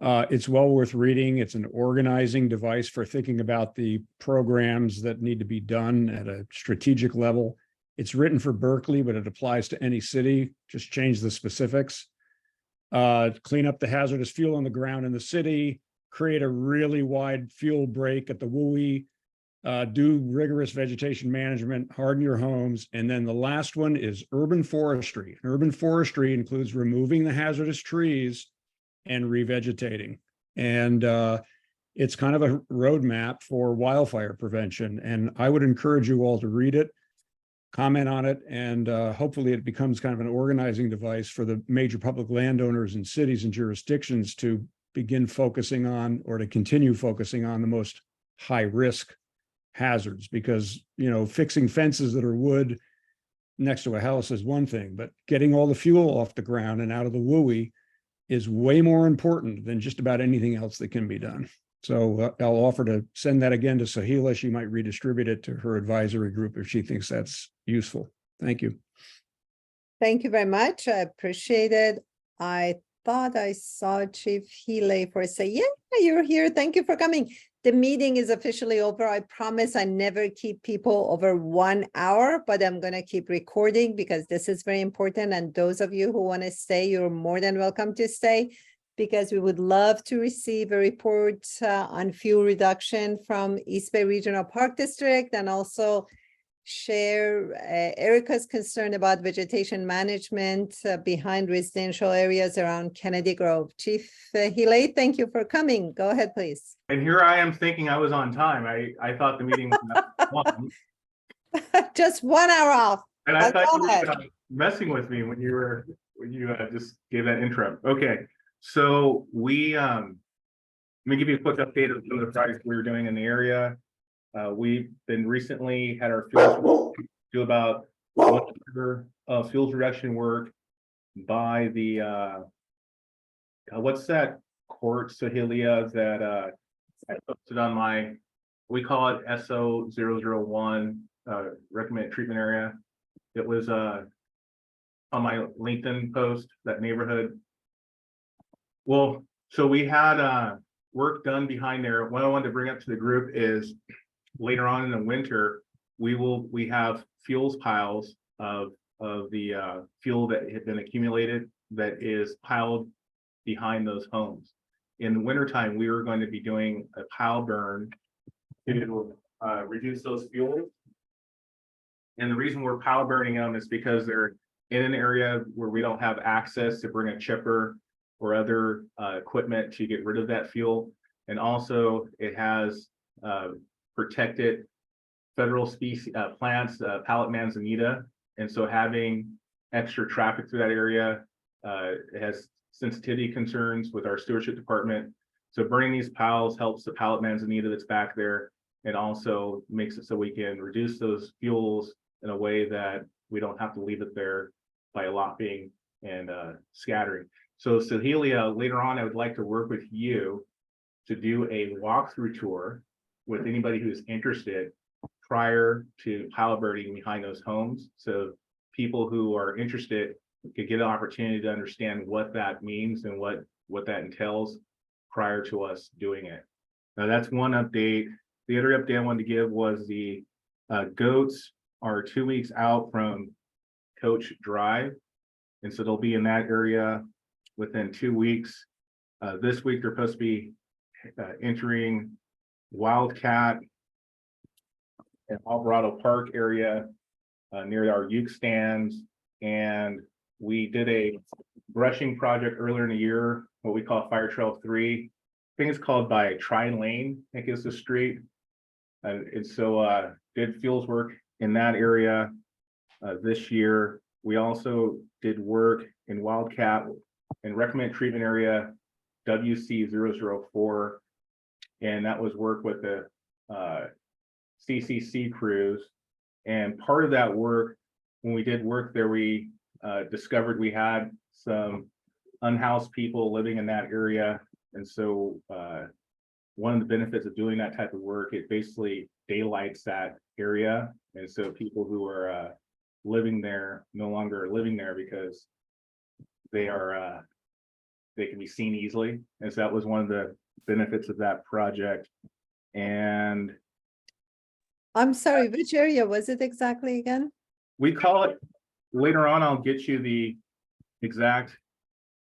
It's well worth reading. It's an organizing device for thinking about the programs that need to be done at a strategic level. It's written for Berkeley, but it applies to any city. Just change the specifics. Clean up the hazardous fuel on the ground in the city, create a really wide fuel break at the WUI, do rigorous vegetation management, harden your homes. And then the last one is urban forestry. Urban forestry includes removing the hazardous trees and revegetating. And it's kind of a roadmap for wildfire prevention. And I would encourage you all to read it, comment on it, and hopefully it becomes kind of an organizing device for the major public landowners in cities and jurisdictions to begin focusing on, or to continue focusing on, the most high risk hazards. Because, fixing fences that are wood next to a house is one thing, but getting all the fuel off the ground and out of the WUI is way more important than just about anything else that can be done. So I'll offer to send that again to Sahila. She might redistribute it to her advisory group if she thinks that's useful. Thank you. Thank you very much. I appreciate it. I thought I saw Chief Healy for a say, yeah, you're here. Thank you for coming. The meeting is officially over. I promise I never keep people over 1 hour, but I'm going to keep recording because this is very important. And those of you who want to stay, you're more than welcome to stay, because we would love to receive a report on fuel reduction from East Bay Regional Park District, and also share Erica's concern about vegetation management behind residential areas around Kennedy Grove. Chief Healy, thank you for coming. Go ahead, please. And here I am thinking I was on time. I thought the meeting was at 1. Just 1 hour off. And I But thought go you ahead. were just messing with me when you just gave that intro. Okay, so let me give you a quick update of some of the projects we were doing in the area. We've been recently had our fields do about 1 year of fuels reduction work by the what's that court, Sahilia, that I posted on my, we call it SO001 recommended treatment area. It was on my LinkedIn post, that neighborhood. Well, so we had work done behind there. What I wanted to bring up to the group is later on in the winter, we have fuels piles of the fuel that had been accumulated that is piled behind those homes. In the wintertime, we were going to be doing a pile burn to reduce those fuels. And the reason we're pile burning them is because they're in an area where we don't have access to bring a chipper or other equipment to get rid of that fuel. And also it has protected federal species plants, pallet manzanita. And so having extra traffic through that area it has sensitivity concerns with our stewardship department. So burning these piles helps the pallet manzanita that's back there, and also makes it so we can reduce those fuels in a way that we don't have to leave it there by lopping and scattering. So Sahilia, later on, I would like to work with you to do a walkthrough tour with anybody who's interested prior to pile burning behind those homes. So people who are interested could get an opportunity to understand what that means and what that entails prior to us doing it. Now that's one update. The other update I wanted to give was the goats are 2 weeks out from Coach Drive. And so they'll be in that area within 2 weeks. This week, they're supposed to be entering Wildcat and Alvarado Park area near our uke stands. And we did a brushing project earlier in the year, what we call Fire Trail 3. I think it's called by Tri-Lane, I think is the street. And so did fuels work in that area this year. We also did work in Wildcat and recommended treatment area WC004. And that was work with the CCC crews. And part of that work, when we did work there, we discovered we had some unhoused people living in that area. And so one of the benefits of doing that type of work, it basically daylights that area. And so people who are living there no longer are living there because they can be seen easily. And so that was one of the benefits of that project. And I'm sorry, which area was it exactly again? we call it, later on, I'll get you the exact,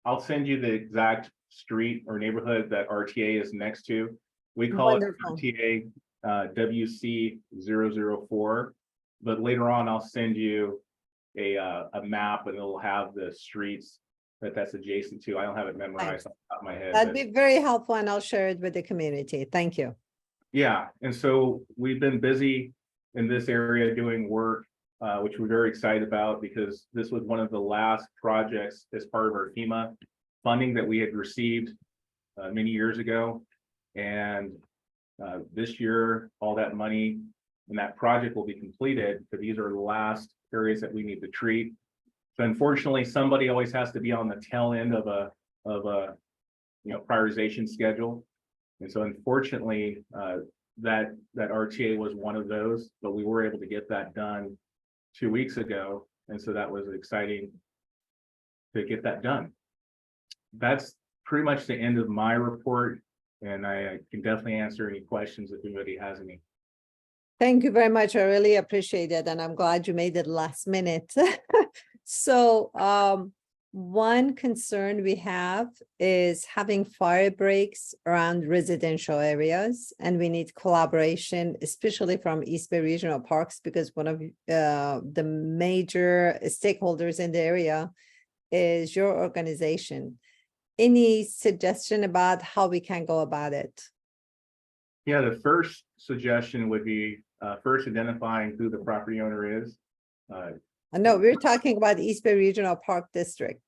I'll send you the exact street or neighborhood that RTA is next to. We call Wonderful. it RTA WC004, but later on, I'll send you a map and it'll have the streets that's adjacent to. I don't have it memorized off the top of my head. That'd but- be very helpful, and I'll share it with the community. Thank you. Yeah, and so we've been busy in this area doing work, which we're very excited about because this was one of the last projects as part of our FEMA funding that we had received many years ago. And this year, all that money and that project will be completed, but these are the last areas that we need to treat. So unfortunately, somebody always has to be on the tail end of of a, prioritization schedule. And so unfortunately, that RTA was one of those, but we were able to get that done 2 weeks ago. And so that was exciting to get that done. That's pretty much the end of my report. And I can definitely answer any questions if anybody has any. Thank you very much. I really appreciate it. And I'm glad you made it last minute. So one concern we have is having fire breaks around residential areas. And we need collaboration, especially from East Bay Regional Parks, because one of the major stakeholders in the area is your organization. Any suggestion about how we can go about it? Yeah, the first suggestion would be first identifying who the property owner is. No, we're talking about East Bay Regional Park District.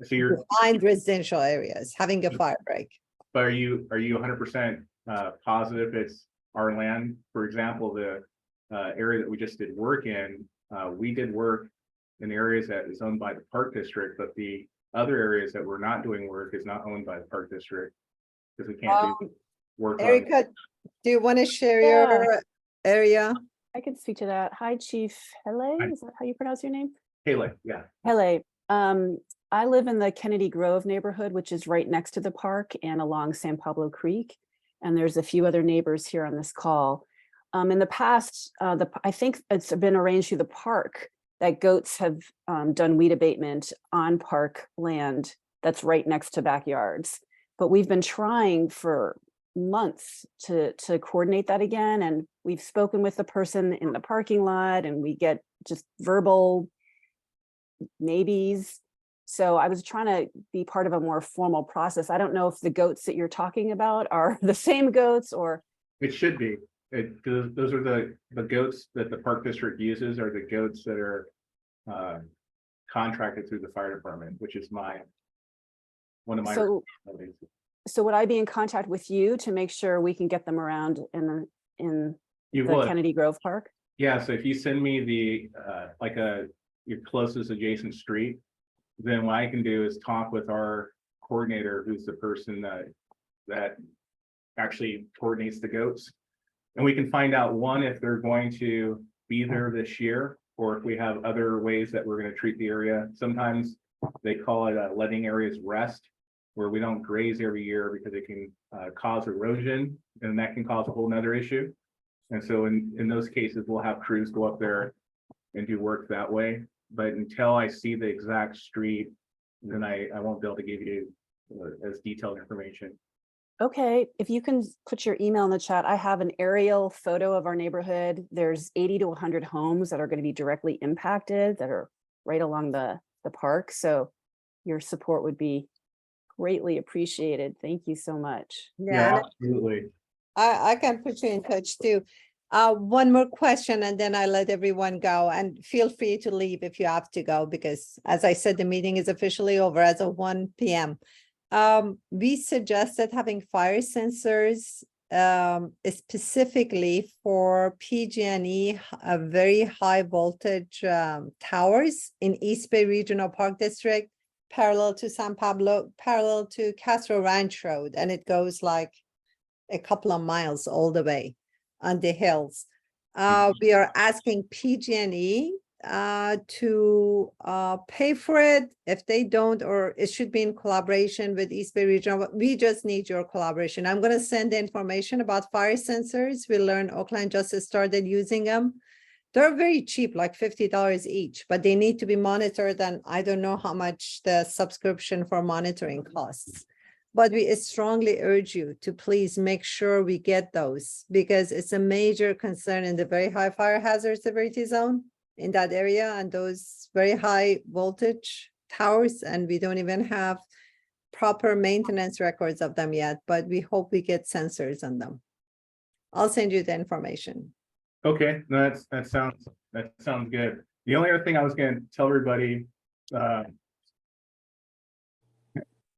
So you're, Behind residential areas, having a fire break. but are you 100% positive it's our land? For example, the area that we just did work in, we did work in areas that is owned by the Park District, but the other areas that we're not doing work is not owned by the Park District because we can't do work. Erica, do you want to share your area? I can speak to that. Hi, Chief Hele. Hi. Is that how you pronounce your name? Haley, yeah. Hele. I live in the Kennedy Grove neighborhood, which is right next to the park and along San Pablo Creek. And there's a few other neighbors here on this call. In the past, I think it's been arranged through the park that goats have done weed abatement on park land that's right next to backyards. But we've been trying for months to coordinate that again. And we've spoken with the person in the parking lot and we get just verbal maybes. So I was trying to be part of a more formal process. I don't know if the goats that you're talking about are the same goats or. It should be. Those are the goats that the Park District uses are the goats that are contracted through the fire department, which is one of my. So would I be in contact with you to make sure we can get them around in the Kennedy Grove Park? Yeah, so if you send me the your closest adjacent street, then what I can do is talk with our coordinator, who's the person that actually coordinates the goats. And we can find out, one, if they're going to be there this year, or if we have other ways that we're going to treat the area. Sometimes they call it letting areas rest, where we don't graze every year because it can cause erosion, and that can cause a whole nother issue. And so in those cases, we'll have crews go up there and do work that way. But until I see the exact street, then I won't be able to give you as detailed information. Okay, if you can put your email in the chat, I have an aerial photo of our neighborhood. There's 80 to 100 homes that are going to be directly impacted that are right along the park. So your support would be greatly appreciated. Thank you so much. Yeah, absolutely. I can put you in touch too. One more question and then I let everyone go, and feel free to leave if you have to go, because as I said, the meeting is officially over as of 1 p.m. We suggested having fire sensors specifically for PG&E, very high voltage towers in East Bay Regional Park District, parallel to San Pablo, parallel to Castro Ranch Road, and it goes like a couple of miles all the way on the hills. We are asking PG&E to pay for it. If they don't, or it should be in collaboration with East Bay Regional, we just need your collaboration. I'm going to send the information about fire sensors. We learned Oakland just started using them. They're very cheap, like $50 each, but they need to be monitored, and I don't know how much the subscription for monitoring costs. But we strongly urge you to please make sure we get those, because it's a major concern in the very high fire hazard severity zone in that area, and those very high voltage towers, and we don't even have proper maintenance records of them yet, but we hope we get sensors on them. I'll send you the information. Okay, no, that sounds good. The only other thing I was going to tell everybody,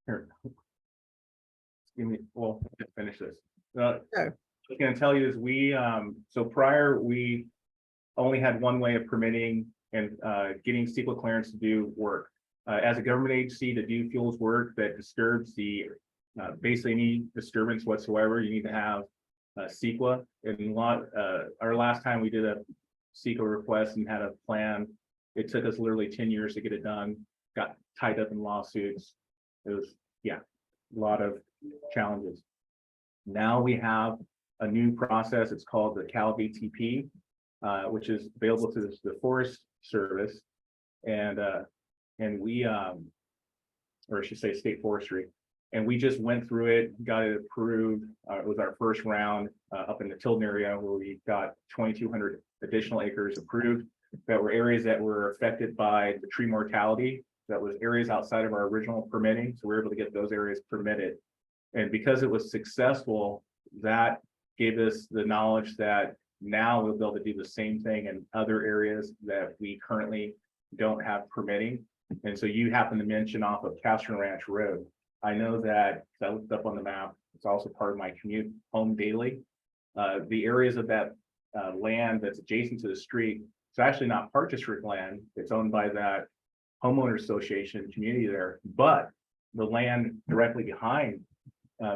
here, we'll finish this. Sure. I was going to tell you is so prior we only had one way of permitting and getting steeple clearance to do work. as a government agency to do fuels work that disturbs the, basically any disturbance whatsoever, you need to have CEQA. And our last time we did a CEQA request and had a plan, it took us literally 10 years to get it done, got tied up in lawsuits. It was, yeah, a lot of challenges. Now we have a new process. It's called the Cal VTP, which is available to the Forest Service, and we, or I should say State Forestry, and we just went through it, got it approved. It was our first round up in the Tilden area where we got 2,200 additional acres approved that were areas that were affected by the tree mortality. That was areas outside of our original permitting, so we were able to get those areas permitted. And because it was successful, that gave us the knowledge that now we'll be able to do the same thing in other areas that we currently don't have permitting. And so you happen to mention off of Castron Ranch Road. I know that, I looked up on the map, it's also part of my commute home daily. The areas of that land that's adjacent to the street, it's actually not park district land. It's owned by that homeowner association community there, but the land directly behind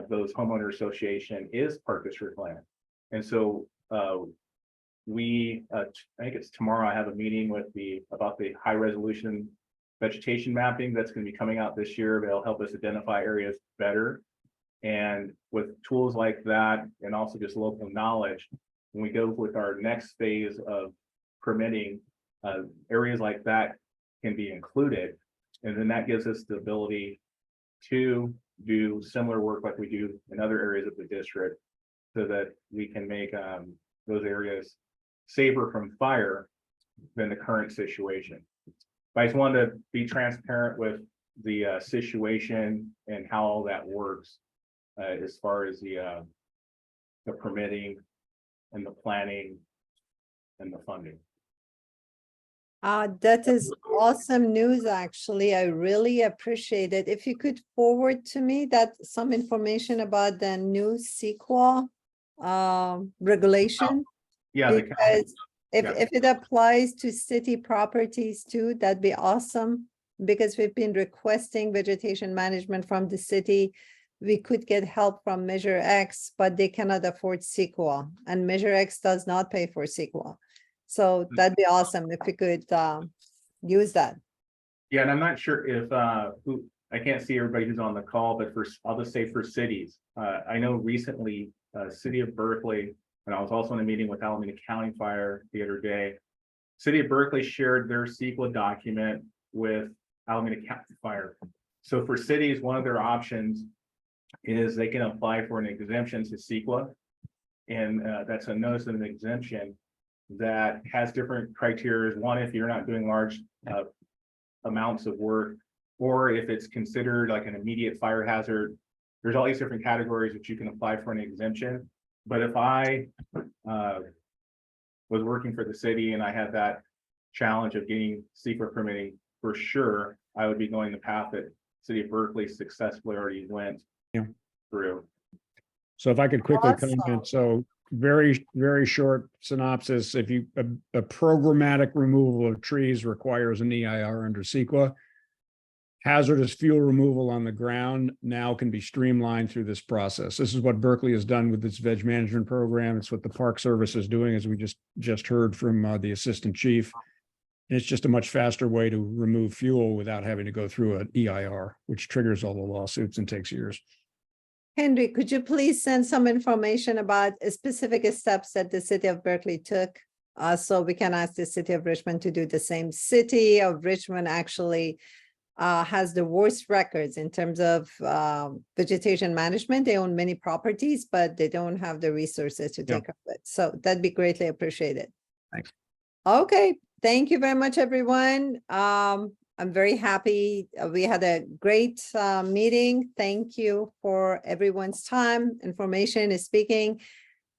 those homeowner association is park district land. And so we, I think it's tomorrow, I have a meeting with about the high resolution vegetation mapping that's going to be coming out this year. That'll help us identify areas better. And with tools like that, and also just local knowledge, when we go with our next phase of permitting, areas like that can be included. And then that gives us the ability to do similar work like we do in other areas of the district, so that we can make those areas safer from fire than the current situation. But I just wanted to be transparent with the situation and how all that works as far as the permitting and the planning and the funding. That is awesome news, actually. I really appreciate it. If you could forward to me some information about the new CEQA regulation. Yeah, because if it applies to city properties too, that'd be awesome. Because we've been requesting vegetation management from the city. We could get help from Measure X, but they cannot afford CEQA, and Measure X does not pay for CEQA. So that'd be awesome if we could use that. Yeah, and I'm not sure if I can't see everybody who's on the call, but I'll just say for cities. I know recently, City of Berkeley, and I was also in a meeting with Alameda County Fire the other day. City of Berkeley shared their CEQA document with Alameda County Fire. So for cities, one of their options is they can apply for an exemption to CEQA, and that's a notice of an exemption that has different criteria. One, if you're not doing large amounts of work, or if it's considered like an immediate fire hazard. There's all these different categories that you can apply for an exemption. But if I was working for the city and I had that challenge of getting CEQA permitting, for sure, I would be going the path that City of Berkeley successfully already went through. So if I could quickly Awesome. comment, so very, very short synopsis. If a programmatic removal of trees requires an EIR under CEQA, hazardous fuel removal on the ground now can be streamlined through this process. This is what Berkeley has done with its veg management program. It's what the Park Service is doing, as we just heard from the Assistant Chief. And it's just a much faster way to remove fuel without having to go through an EIR, which triggers all the lawsuits and takes years. Henry, could you please send some information about specific steps that the city of Berkeley took? So we can ask the city of Richmond to do the same. City of Richmond actually has the worst records in terms of vegetation management. They own many properties, but they don't have the resources to take care of it. So that'd be greatly appreciated. Thanks. Okay, thank you very much, everyone. I'm very happy. We had a great meeting. Thank you for everyone's time. Information is speaking.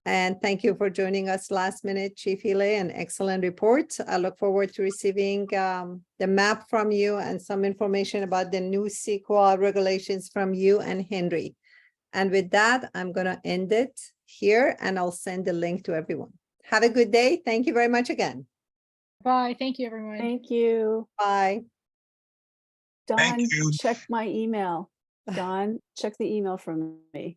And thank you for joining us last minute, Chief Healy, an excellent report. I look forward to receiving the map from you and some information about the new CEQA regulations from you and Henry. And with that, I'm going to end it here and I'll send the link to everyone. Have a good day. Thank you very much again. Bye. Thank you, everyone. Thank you. Bye. Don, you. check my email. Don, check the email from me.